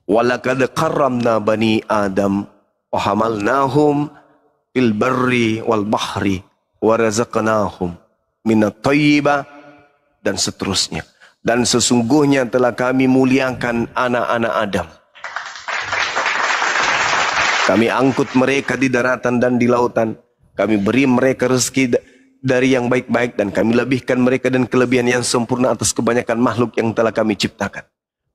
Walaqad karramna bani Adam wa hamalnahum fil barri wal bahri wa razaqnahum minat thayyibah, dan seterusnya. Dan sesungguhnya telah kami muliakan anak-anak Adam. Kami angkut mereka di daratan dan di lautan. Kami beri mereka rezeki dari yang baik-baik, dan kami lebihkan mereka dan kelebihan yang sempurna atas kebanyakan makhluk yang telah kami ciptakan.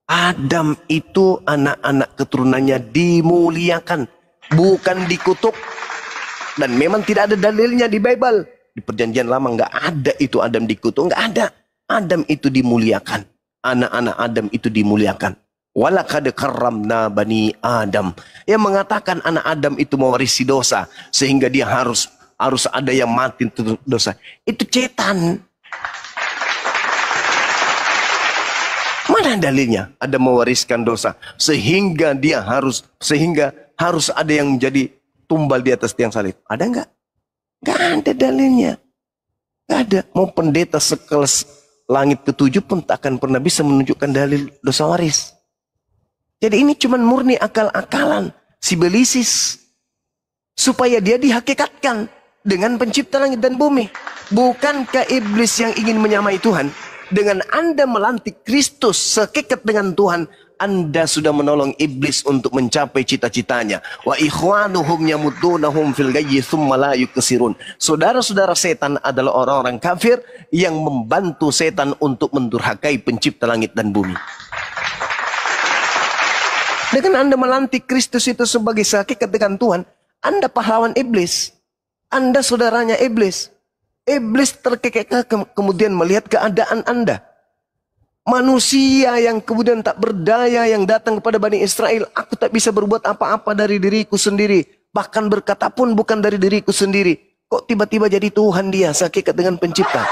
Adam itu anak-anak keturunannya dimuliakan, bukan dikutuk. Dan memang tidak ada dalilnya di Bible. Di Perjanjian Lama nggak ada itu Adam dikutuk, nggak ada. Adam itu dimuliakan, anak-anak Adam itu dimuliakan. Walaqad karramna bani Adam, yang mengatakan anak Adam itu mewarisi dosa sehingga dia harus ada yang mati untuk dosa. Itu cetan. Mana dalilnya? Ada mewariskan dosa sehingga harus ada yang menjadi tumbal di atas tiang salib. Ada nggak? Nggak ada dalilnya. Nggak ada. Mau pendeta sekelas langit ketujuh pun tak akan pernah bisa menunjukkan dalil dosa waris. Jadi ini cuma murni akal-akalan Sibelisis supaya dia dihakikatkan dengan pencipta langit dan bumi. Bukankah iblis yang ingin menyamai Tuhan? Dengan Anda melantik Kristus sekekat dengan Tuhan, Anda sudah menolong iblis untuk mencapai cita-citanya. Wa ikhwanuhum yamuddunahum fil ghayyi tsumma la yuqsirun. Saudara-saudara setan adalah orang-orang kafir yang membantu setan untuk mendurhakai pencipta langit dan bumi. Dengan Anda melantik Kristus itu sebagai sekekat dengan Tuhan, Anda pahlawan iblis. Anda saudaranya iblis. Iblis terkekeh kemudian melihat keadaan Anda. Manusia yang kemudian tak berdaya yang datang kepada Bani Israel. Aku tak bisa berbuat apa-apa dari diriku sendiri. Bahkan berkata pun bukan dari diriku sendiri. Kok tiba-tiba jadi Tuhan dia, sekekat dengan pencipta.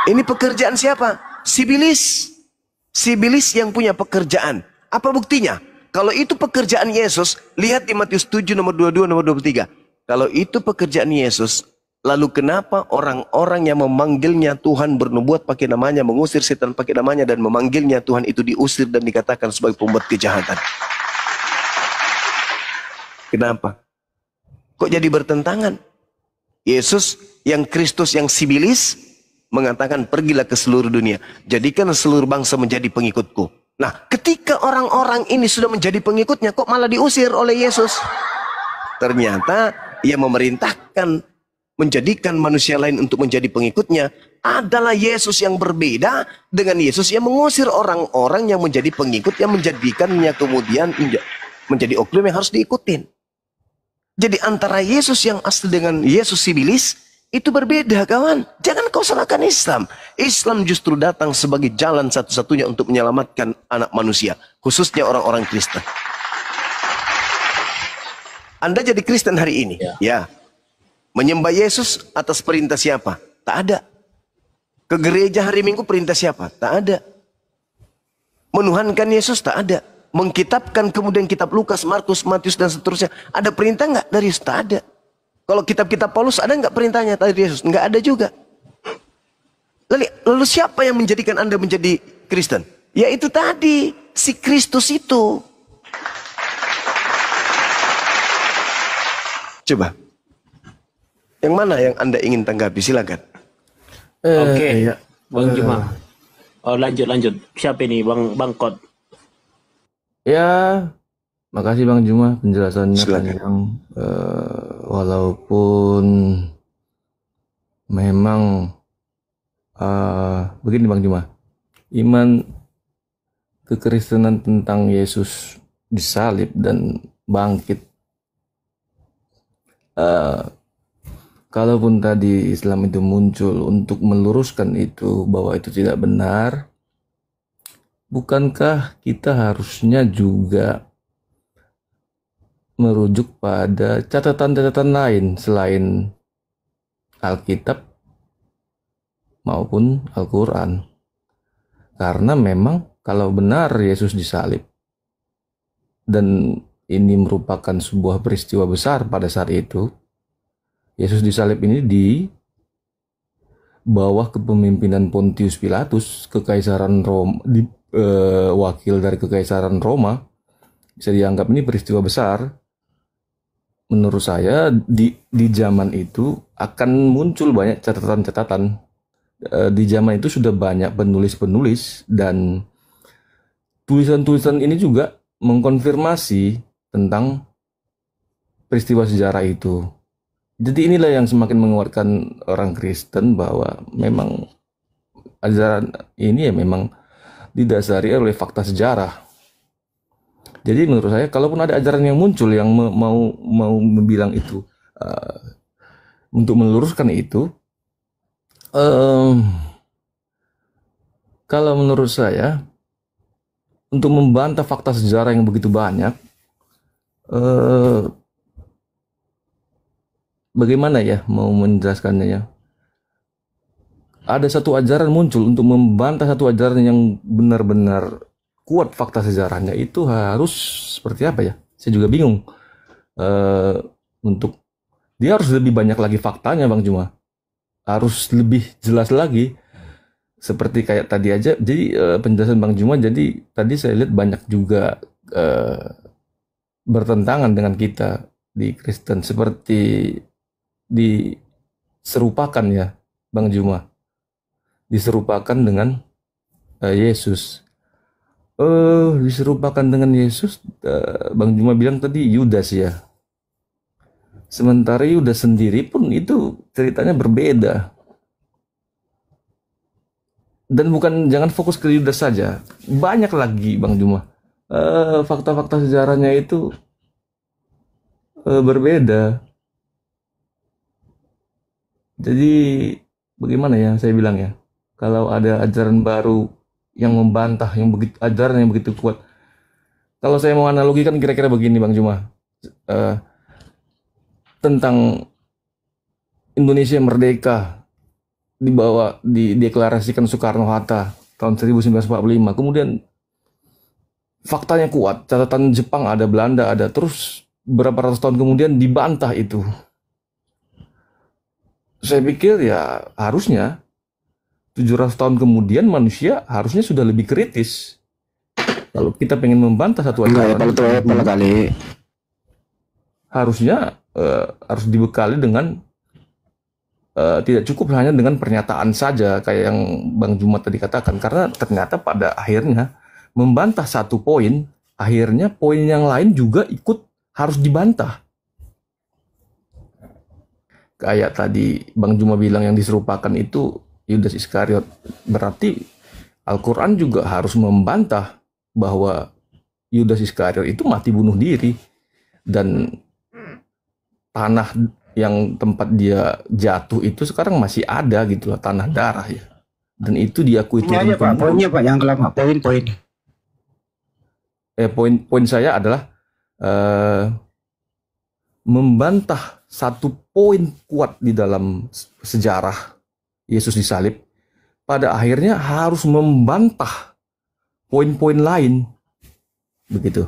Ini pekerjaan siapa? Sibelius. Sibelius yang punya pekerjaan. Apa buktinya? Kalau itu pekerjaan Yesus, lihat di Matius 7 nomor 22 nomor 23. Kalau itu pekerjaan Yesus, lalu kenapa orang-orang yang memanggilnya Tuhan bernubuat pakai namanya, mengusir setan pakai namanya, dan memanggilnya Tuhan itu diusir dan dikatakan sebagai pembuat kejahatan? Kenapa? Kok jadi bertentangan? Yesus yang Kristus yang Sibelius mengatakan pergilah ke seluruh dunia, jadikan seluruh bangsa menjadi pengikutku. Nah, ketika orang-orang ini sudah menjadi pengikutnya, kok malah diusir oleh Yesus? Ternyata ia memerintahkan menjadikan manusia lain untuk menjadi pengikutnya adalah Yesus yang berbeda dengan Yesus yang mengusir orang-orang yang menjadi pengikut, yang menjadikannya kemudian menjadi oknum yang harus diikutin. Jadi antara Yesus yang asli dengan Yesus Sibelius itu berbeda, kawan. Jangan kau salahkan Islam. Islam justru datang sebagai jalan satu-satunya untuk menyelamatkan anak manusia, khususnya orang-orang Kristen. Anda jadi Kristen hari ini, ya. Menyembah Yesus atas perintah siapa? Tak ada. Ke gereja hari Minggu perintah siapa? Tak ada. Menuhankan Yesus tak ada. mengkitabkan kemudian kitab Lukas, Markus, Matius dan seterusnya, ada perintah nggak dari Yesus? Tak ada. Kalau kitab-kitab Paulus ada nggak perintahnya dari Yesus? Nggak ada juga. Lalu siapa yang menjadikan Anda menjadi Kristen? Ya itu tadi, si Kristus itu. Coba. Yang mana yang Anda ingin tanggapi? Silakan. Oke, Ya. Bang Juma. Oh, lanjut. Siapa ini, Bang Kot? Ya, makasih Bang Juma penjelasannya Silakan. panjang. Walaupun memang begini Bang Juma, iman kekristenan tentang Yesus disalib dan bangkit. Kalaupun tadi Islam itu muncul untuk meluruskan itu bahwa itu tidak benar, bukankah kita harusnya juga merujuk pada catatan-catatan lain selain Alkitab maupun Al-Quran? Karena memang kalau benar Yesus disalib dan ini merupakan sebuah peristiwa besar pada saat itu, Yesus disalib ini di bawah kepemimpinan Pontius Pilatus, kekaisaran Roma, wakil dari kekaisaran Roma, bisa dianggap ini peristiwa besar. Menurut saya di zaman itu akan muncul banyak catatan-catatan. Di zaman itu sudah banyak penulis-penulis dan tulisan-tulisan ini juga mengkonfirmasi tentang peristiwa sejarah itu. Jadi inilah yang semakin menguatkan orang Kristen bahwa memang ajaran ini ya memang didasari oleh fakta sejarah. Jadi menurut saya kalaupun ada ajaran yang muncul yang mau bilang itu untuk meluruskan itu, kalau menurut saya untuk membantah fakta sejarah yang begitu banyak, bagaimana ya mau menjelaskannya ya? Ada satu ajaran muncul untuk membantah satu ajaran yang benar-benar kuat fakta sejarahnya, itu harus seperti apa ya? Saya juga bingung. Untuk dia harus lebih banyak lagi faktanya Bang Juma. Harus lebih jelas lagi. Seperti kayak tadi aja, jadi penjelasan Bang Juma, jadi tadi saya lihat banyak juga bertentangan dengan kita di Kristen, seperti diserupakan ya Bang Juma, diserupakan dengan Yesus. Diserupakan dengan Yesus, Bang Juma bilang tadi Yudas ya. Sementara Yudas sendiri pun itu ceritanya berbeda. Dan bukan, jangan fokus ke Yudas saja, banyak lagi Bang Juma. Fakta-fakta sejarahnya itu berbeda. Jadi bagaimana ya saya bilang ya, kalau ada ajaran baru yang membantah yang begitu, ajaran yang begitu kuat, kalau saya mau analogikan kira-kira begini Bang Juma, tentang Indonesia merdeka dideklarasikan Soekarno-Hatta tahun 1945, kemudian faktanya kuat, catatan Jepang ada, Belanda ada, terus berapa ratus tahun kemudian dibantah itu. Saya pikir ya harusnya 700 tahun kemudian manusia harusnya sudah lebih kritis. Kalau kita pengen membantah satu ajaran, harusnya harus dibekali dengan tidak cukup hanya dengan pernyataan saja kayak yang Bang Juma tadi katakan, karena ternyata pada akhirnya membantah satu poin, akhirnya poin yang lain juga ikut harus dibantah. Kayak tadi Bang Juma bilang yang diserupakan itu Yudas Iskariot, berarti Al-Quran juga harus membantah bahwa Yudas Iskariot itu mati bunuh diri, dan tanah yang tempat dia jatuh itu sekarang masih ada gitu loh, tanah darah ya, dan itu diakui turun Pak, poinnya Pak yang kelama, poin-poin. Poin saya adalah membantah satu poin kuat di dalam sejarah Yesus disalib, pada akhirnya harus membantah poin-poin lain. Begitu.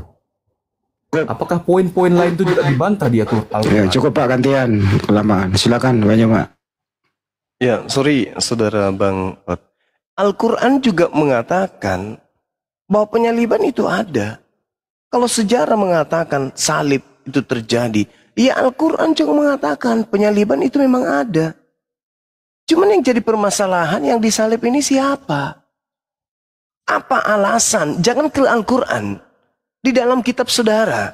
Apakah poin-poin lain itu juga dibantah di Ya, Al-Quran? cukup Pak, gantian kelamaan. Silakan banyak Pak. Ya, sorry saudara Bang. Al-Quran juga mengatakan bahwa penyaliban itu ada. Kalau sejarah mengatakan salib itu terjadi, ya Al-Quran juga mengatakan penyaliban itu memang ada. Cuman yang jadi permasalahan yang disalib ini siapa? Apa alasan? Jangan ke Al-Quran. Di dalam kitab saudara.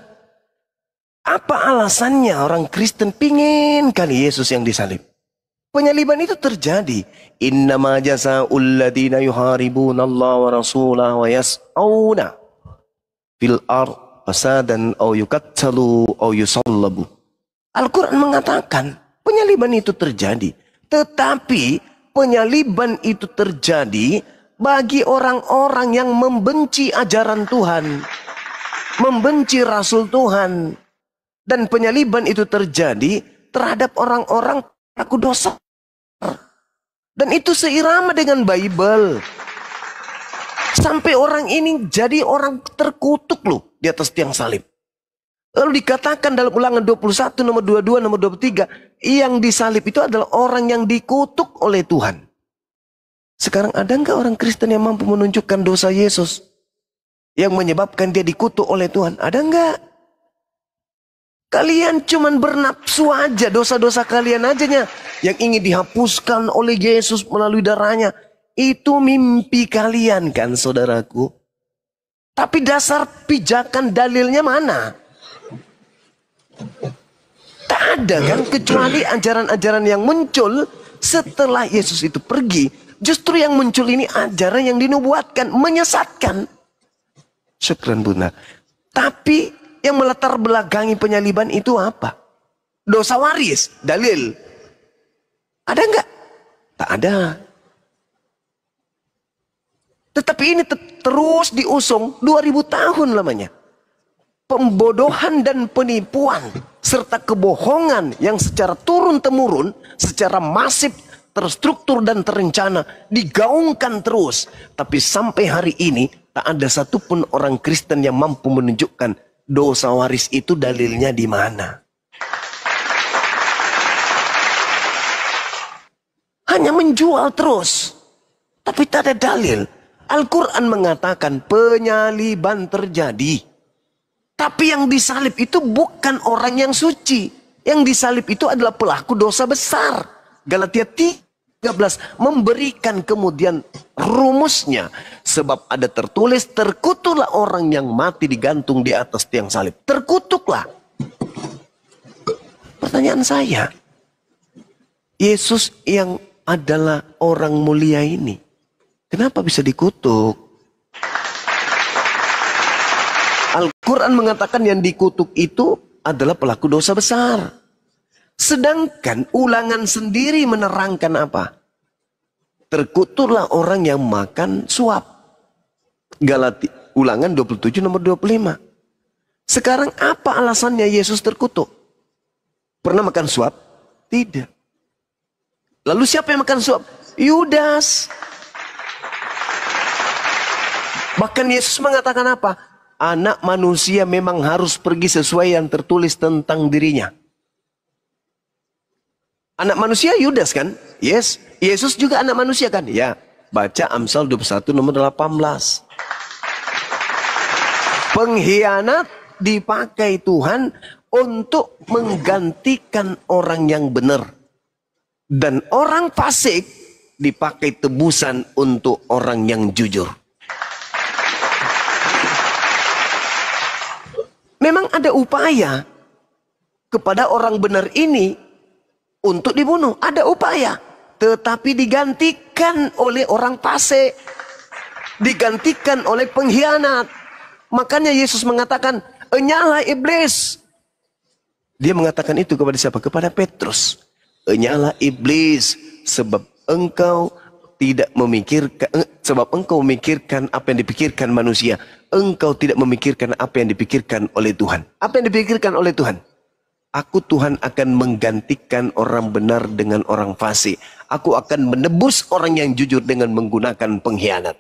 Apa alasannya orang Kristen pingin kali Yesus yang disalib? Penyaliban itu terjadi. Innama jazaa'ul ladina yuharibuna Allah wa rasulah wa yas'auna fil ard fasadan au yuqattalu au yusallabu. Al-Quran mengatakan penyaliban itu terjadi. Tetapi penyaliban itu terjadi bagi orang-orang yang membenci ajaran Tuhan. Membenci Rasul Tuhan. Dan penyaliban itu terjadi terhadap orang-orang pelaku dosa. Dan itu seirama dengan Bible. Sampai orang ini jadi orang terkutuk loh di atas tiang salib. Lalu dikatakan dalam Ulangan 21 nomor 22 nomor 23, yang disalib itu adalah orang yang dikutuk oleh Tuhan. Sekarang ada nggak orang Kristen yang mampu menunjukkan dosa Yesus yang menyebabkan dia dikutuk oleh Tuhan? Ada nggak? Kalian cuman bernafsu aja, dosa-dosa kalian ajanya yang ingin dihapuskan oleh Yesus melalui darahnya. Itu mimpi kalian kan saudaraku. Tapi dasar pijakan dalilnya mana? Tak ada kan, kecuali ajaran-ajaran yang muncul setelah Yesus itu pergi. Justru yang muncul ini ajaran yang dinubuatkan, menyesatkan. Syukran Bunda. Tapi yang melatar belakangi penyaliban itu apa? Dosa waris, dalil. Ada nggak? Tak ada. Tetapi ini terus diusung 2000 tahun lamanya. Pembodohan dan penipuan serta kebohongan yang secara turun-temurun, secara masif, terstruktur dan terencana digaungkan terus. Tapi sampai hari ini tak ada satupun orang Kristen yang mampu menunjukkan dosa waris itu dalilnya di mana. Hanya menjual terus. Tapi tak ada dalil. Al-Quran mengatakan penyaliban terjadi. Tapi yang disalib itu bukan orang yang suci. Yang disalib itu adalah pelaku dosa besar. Galatia 13 memberikan kemudian rumusnya. Sebab ada tertulis, terkutuklah orang yang mati digantung di atas tiang salib. Terkutuklah. Pertanyaan saya, Yesus yang adalah orang mulia ini, kenapa bisa dikutuk? Al-Quran mengatakan yang dikutuk itu adalah pelaku dosa besar. Sedangkan Ulangan sendiri menerangkan apa? Terkutuklah orang yang makan suap. Ulangan 27 nomor 25. Sekarang apa alasannya Yesus terkutuk? Pernah makan suap? Tidak. Lalu siapa yang makan suap? Yudas. Bahkan Yesus mengatakan apa? Anak manusia memang harus pergi sesuai yang tertulis tentang dirinya. Anak manusia Yudas kan? Yes. Yesus juga anak manusia kan? Ya. Baca Amsal 21 nomor 18. Pengkhianat dipakai Tuhan untuk menggantikan orang yang benar. Dan orang fasik dipakai tebusan untuk orang yang jujur. Memang ada upaya kepada orang benar ini untuk dibunuh. Ada upaya. Tetapi digantikan oleh orang fasik. Digantikan oleh pengkhianat. Makanya Yesus mengatakan, "Enyalah iblis." Dia mengatakan itu kepada siapa? Kepada Petrus. "Enyalah iblis, sebab engkau tidak memikirkan, sebab engkau memikirkan apa yang dipikirkan manusia. Engkau tidak memikirkan apa yang dipikirkan oleh Tuhan." Apa yang dipikirkan oleh Tuhan? Aku Tuhan akan menggantikan orang benar dengan orang fasik. Aku akan menebus orang yang jujur dengan menggunakan pengkhianat.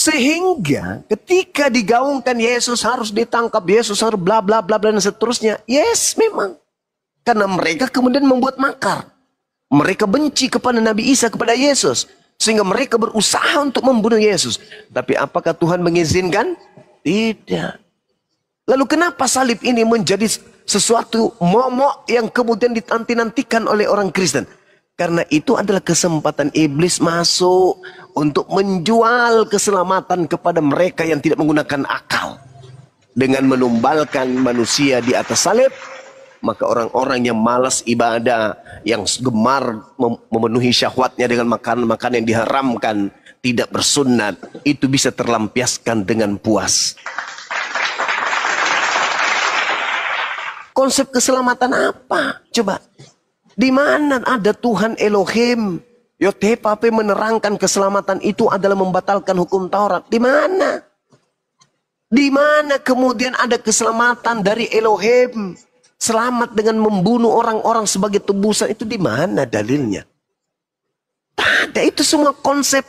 Sehingga ketika digaungkan Yesus harus ditangkap, Yesus harus bla bla bla bla dan seterusnya. Yes, memang. Karena mereka kemudian membuat makar. Mereka benci kepada Nabi Isa, kepada Yesus. Sehingga mereka berusaha untuk membunuh Yesus. Tapi apakah Tuhan mengizinkan? Tidak. Lalu kenapa salib ini menjadi sesuatu momok yang kemudian dinanti-nantikan oleh orang Kristen? Karena itu adalah kesempatan iblis masuk untuk menjual keselamatan kepada mereka yang tidak menggunakan akal. Dengan menumbalkan manusia di atas salib, maka orang-orang yang malas ibadah, yang gemar memenuhi syahwatnya dengan makanan-makanan yang diharamkan, tidak bersunat, itu bisa terlampiaskan dengan puas. Konsep keselamatan apa? Coba. Di mana ada Tuhan Elohim? Yotepape menerangkan keselamatan itu adalah membatalkan hukum Taurat. Di mana? Di mana kemudian ada keselamatan dari Elohim? Selamat dengan membunuh orang-orang sebagai tebusan. Itu di mana dalilnya? Tak ada. Itu semua konsep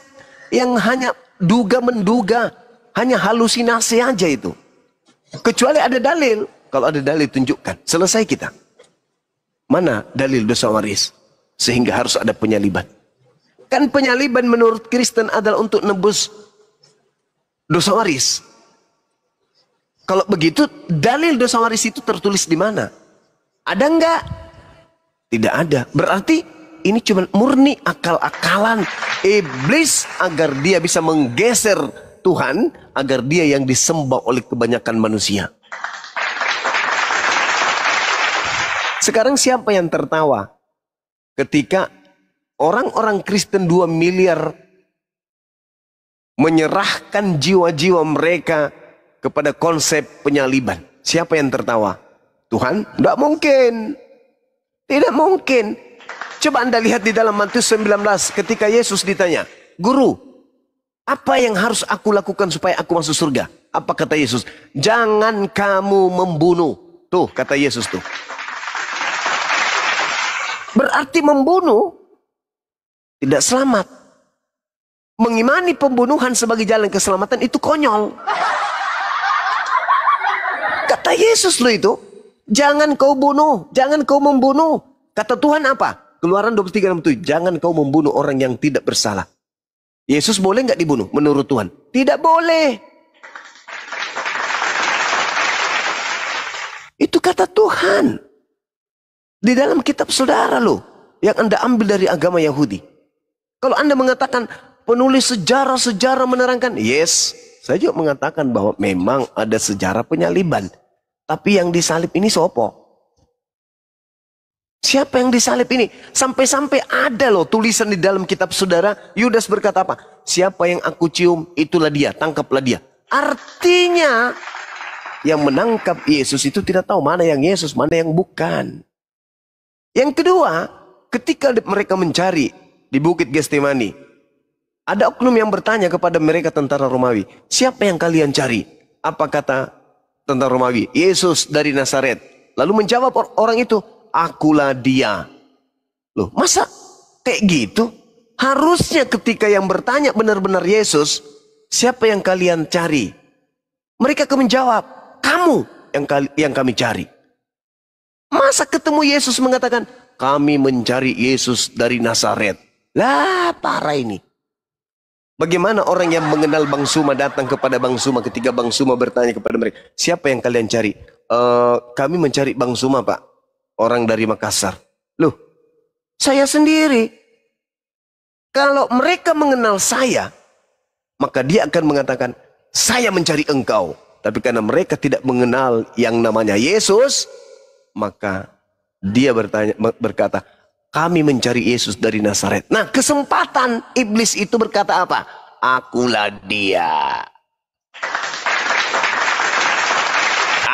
yang hanya duga-menduga. Hanya halusinasi aja itu. Kecuali ada dalil. Kalau ada dalil tunjukkan. Selesai kita. Mana dalil dosa waris? Sehingga harus ada penyaliban. Kan penyaliban menurut Kristen adalah untuk nebus dosa waris. Kalau begitu, dalil dosa waris itu tertulis di mana? Ada enggak? Tidak ada. Berarti ini cuma murni akal-akalan iblis agar dia bisa menggeser Tuhan, agar dia yang disembah oleh kebanyakan manusia. Sekarang siapa yang tertawa ketika orang-orang Kristen 2 miliar menyerahkan jiwa-jiwa mereka kepada konsep penyaliban? Siapa yang tertawa? Tuhan? Tidak mungkin. Tidak mungkin. Coba Anda lihat di dalam Matius 19 ketika Yesus ditanya, Guru, apa yang harus aku lakukan supaya aku masuk surga? Apa kata Yesus? Jangan kamu membunuh. Tuh kata Yesus tuh. Berarti membunuh tidak selamat. Mengimani pembunuhan sebagai jalan keselamatan itu konyol. Kata Yesus loh itu. Jangan kau bunuh. Jangan kau membunuh. Kata Tuhan apa? Keluaran 23:67. Jangan kau membunuh orang yang tidak bersalah. Yesus boleh nggak dibunuh menurut Tuhan? Tidak boleh. Itu kata Tuhan. Di dalam kitab saudara loh. Yang Anda ambil dari agama Yahudi. Kalau Anda mengatakan penulis sejarah-sejarah menerangkan. Yes. Saya juga mengatakan bahwa memang ada sejarah penyaliban. Tapi yang disalib ini sopo? Siapa yang disalib ini? Sampai-sampai ada loh tulisan di dalam kitab saudara. Yudas berkata apa? Siapa yang aku cium, itulah dia. Tangkaplah dia. Artinya yang menangkap Yesus itu tidak tahu mana yang Yesus, mana yang bukan. Yang kedua, ketika mereka mencari di Bukit Getsemani, ada oknum yang bertanya kepada mereka tentara Romawi, siapa yang kalian cari? Apa kata tentara Romawi? Yesus dari Nazaret. Lalu menjawab orang itu, akulah dia. Loh, masa kayak gitu? Harusnya ketika yang bertanya benar-benar Yesus, siapa yang kalian cari? Mereka akan menjawab, kamu yang kami cari. Masa ketemu Yesus mengatakan, kami mencari Yesus dari Nazaret. Lah, parah ini. Bagaimana orang yang mengenal Bang Suma datang kepada Bang Suma ketika Bang Suma bertanya kepada mereka, siapa yang kalian cari? Kami mencari Bang Suma, Pak. Orang dari Makassar. Loh, saya sendiri. Kalau mereka mengenal saya, maka dia akan mengatakan, saya mencari engkau. Tapi karena mereka tidak mengenal yang namanya Yesus, maka dia berkata, kami mencari Yesus dari Nazaret. Nah, kesempatan iblis itu berkata apa? Akulah dia.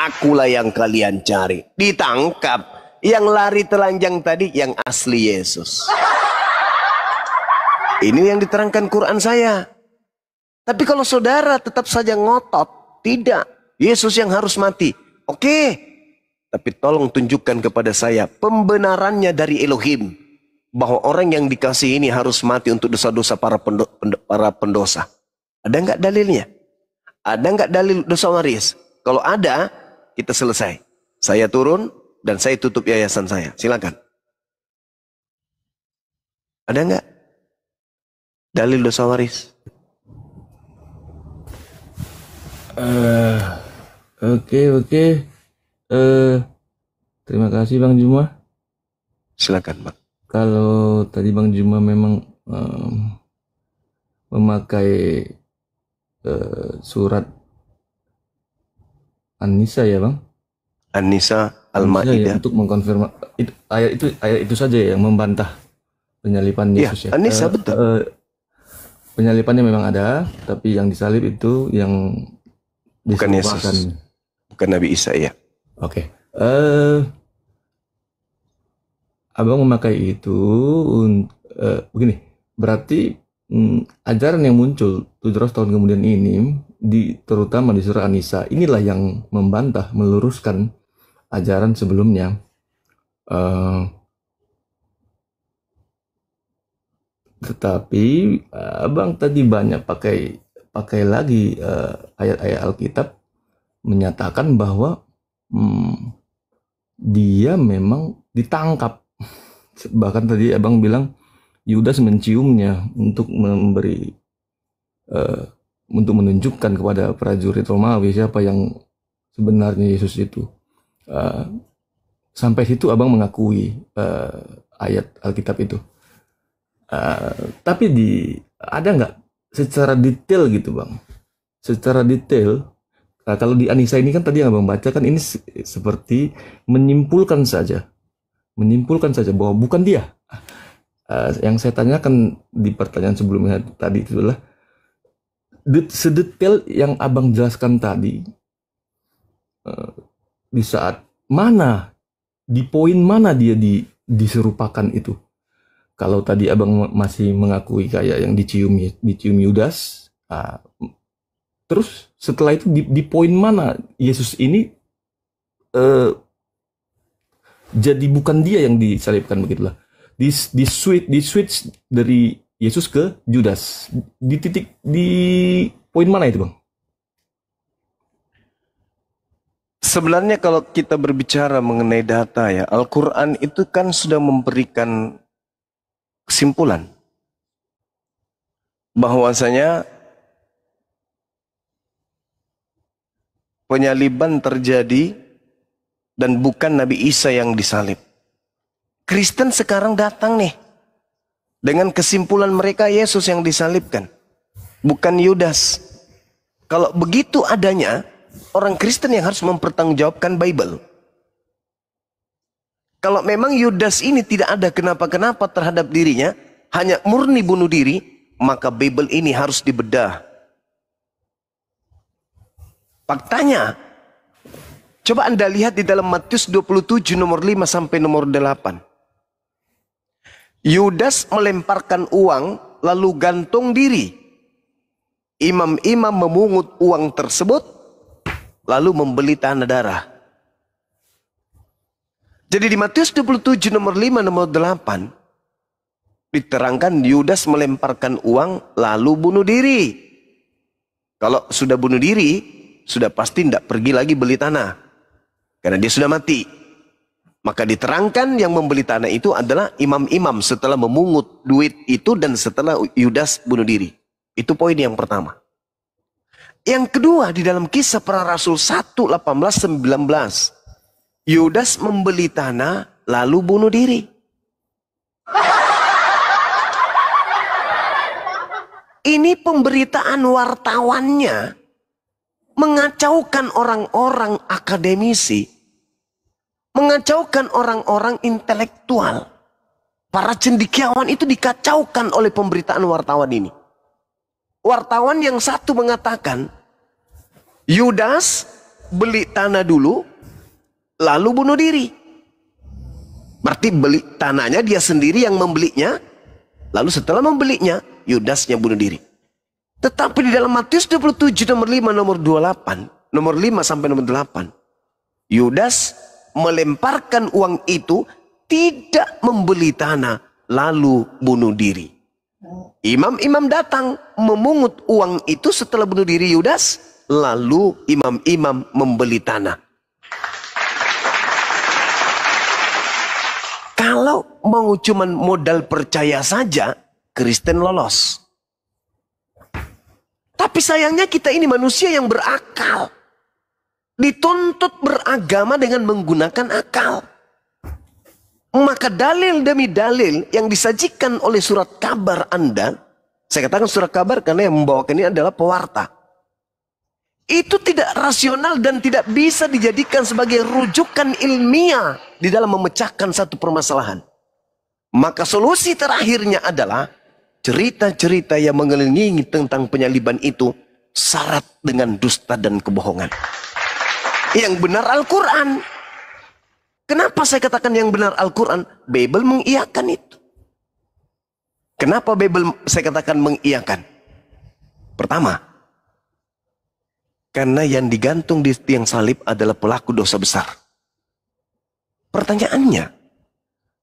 Akulah yang kalian cari. Ditangkap. Yang lari telanjang tadi yang asli Yesus. Ini yang diterangkan Quran saya. Tapi kalau saudara tetap saja ngotot, tidak. Yesus yang harus mati. Oke. Tapi tolong tunjukkan kepada saya pembenarannya dari Elohim. Bahwa orang yang dikasihi ini harus mati untuk dosa-dosa para pendosa. Ada nggak dalilnya? Ada nggak dalil dosa waris? Kalau ada, kita selesai. Saya turun dan saya tutup yayasan saya. Silakan. Ada nggak dalil dosa waris? Oke. Terima kasih Bang Juma. Silakan, Bang. Kalau tadi Bang Juma memang memakai surat An-Nisa ya Bang? An-Nisa Ya, Al-Maidah. untuk mengkonfirmasi ayat itu saja ya, yang membantah penyalipan Ya, Yesus ya. An-Nisa betul. Penyalipannya memang ada, tapi yang disalib itu yang Bukan diserupakan. Yesus. Bukan Nabi Isa ya. Oke. Abang memakai itu begini, berarti ajaran yang muncul 700 tahun kemudian ini, terutama di surah An-Nisa, inilah yang membantah, meluruskan ajaran sebelumnya. Tetapi abang tadi banyak pakai lagi ayat-ayat Alkitab menyatakan bahwa dia memang ditangkap. Bahkan tadi abang bilang Yudas menciumnya untuk untuk menunjukkan kepada prajurit Romawi siapa yang sebenarnya Yesus itu. Sampai situ abang mengakui ayat Alkitab itu. Tapi ada nggak secara detail gitu Bang? Secara detail, kalau di An-Nisa ini kan tadi yang abang baca kan ini seperti menyimpulkan saja bahwa bukan dia. Yang saya tanyakan di pertanyaan sebelumnya tadi itu adalah sedetail yang abang jelaskan tadi, di saat mana, di poin mana dia diserupakan itu. Kalau tadi abang masih mengakui kayak yang dicium Yudas, terus setelah itu di poin mana Yesus ini jadi bukan dia yang disalibkan, begitulah. Di switch dari Yesus ke Judas. Di poin mana itu Bang? Sebenarnya kalau kita berbicara mengenai data ya, Al-Quran itu kan sudah memberikan kesimpulan bahwasanya penyaliban terjadi dan bukan Nabi Isa yang disalib. Kristen sekarang datang nih dengan kesimpulan mereka Yesus yang disalibkan, bukan Yudas. Kalau begitu adanya, orang Kristen yang harus mempertanggungjawabkan Bible. Kalau memang Yudas ini tidak ada kenapa-kenapa terhadap dirinya, hanya murni bunuh diri, maka Bible ini harus dibedah. Faktanya, coba Anda lihat di dalam Matius 27 nomor 5 sampai nomor 8. Yudas melemparkan uang lalu gantung diri. Imam-imam memungut uang tersebut lalu membeli tanah darah. Jadi di Matius 27 nomor 5 nomor 8 diterangkan Yudas melemparkan uang lalu bunuh diri. Kalau sudah bunuh diri, sudah pasti tidak pergi lagi beli tanah, karena dia sudah mati. Maka diterangkan yang membeli tanah itu adalah imam-imam setelah memungut duit itu dan setelah Yudas bunuh diri. Itu poin yang pertama. Yang kedua, di dalam Kisah Para Rasul 1:18-19, Yudas membeli tanah lalu bunuh diri. Ini pemberitaan wartawannya mengacaukan orang-orang akademisi, mengacaukan orang-orang intelektual. Para cendekiawan itu dikacaukan oleh pemberitaan wartawan ini. Wartawan yang satu mengatakan, Yudas beli tanah dulu, lalu bunuh diri. Berarti beli tanahnya dia sendiri yang membelinya, lalu setelah membelinya, Yudasnya bunuh diri. Tetapi di dalam Matius 27 nomor 5 nomor 28, nomor 5 sampai nomor 8, Yudas melemparkan uang itu, tidak membeli tanah, lalu bunuh diri. Imam-imam datang memungut uang itu setelah bunuh diri Yudas, lalu imam-imam membeli tanah. Kalau mau cuman modal percaya saja, Kristen lolos. Tapi sayangnya kita ini manusia yang berakal. Dituntut beragama dengan menggunakan akal. Maka dalil demi dalil yang disajikan oleh surat kabar Anda, saya katakan surat kabar karena yang membawakan ini adalah pewarta. Itu tidak rasional dan tidak bisa dijadikan sebagai rujukan ilmiah di dalam memecahkan satu permasalahan. Maka solusi terakhirnya adalah cerita-cerita yang mengelilingi tentang penyaliban itu syarat dengan dusta dan kebohongan. Yang benar Al-Quran. Kenapa saya katakan yang benar Al-Quran? Bible mengiyakan itu. Kenapa Bible saya katakan mengiyakan? Pertama, karena yang digantung di tiang salib adalah pelaku dosa besar. Pertanyaannya,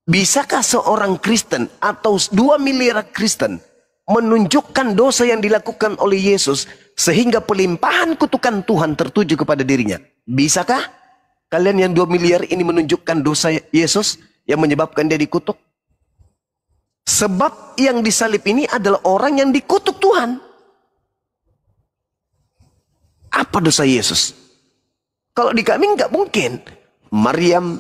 bisakah seorang Kristen atau 2 miliar Kristen menunjukkan dosa yang dilakukan oleh Yesus sehingga pelimpahan kutukan Tuhan tertuju kepada dirinya? Bisakah kalian yang 2 miliar ini menunjukkan dosa Yesus yang menyebabkan dia dikutuk? Sebab yang disalib ini adalah orang yang dikutuk Tuhan. Apa dosa Yesus? Kalau di kami nggak mungkin. Maryam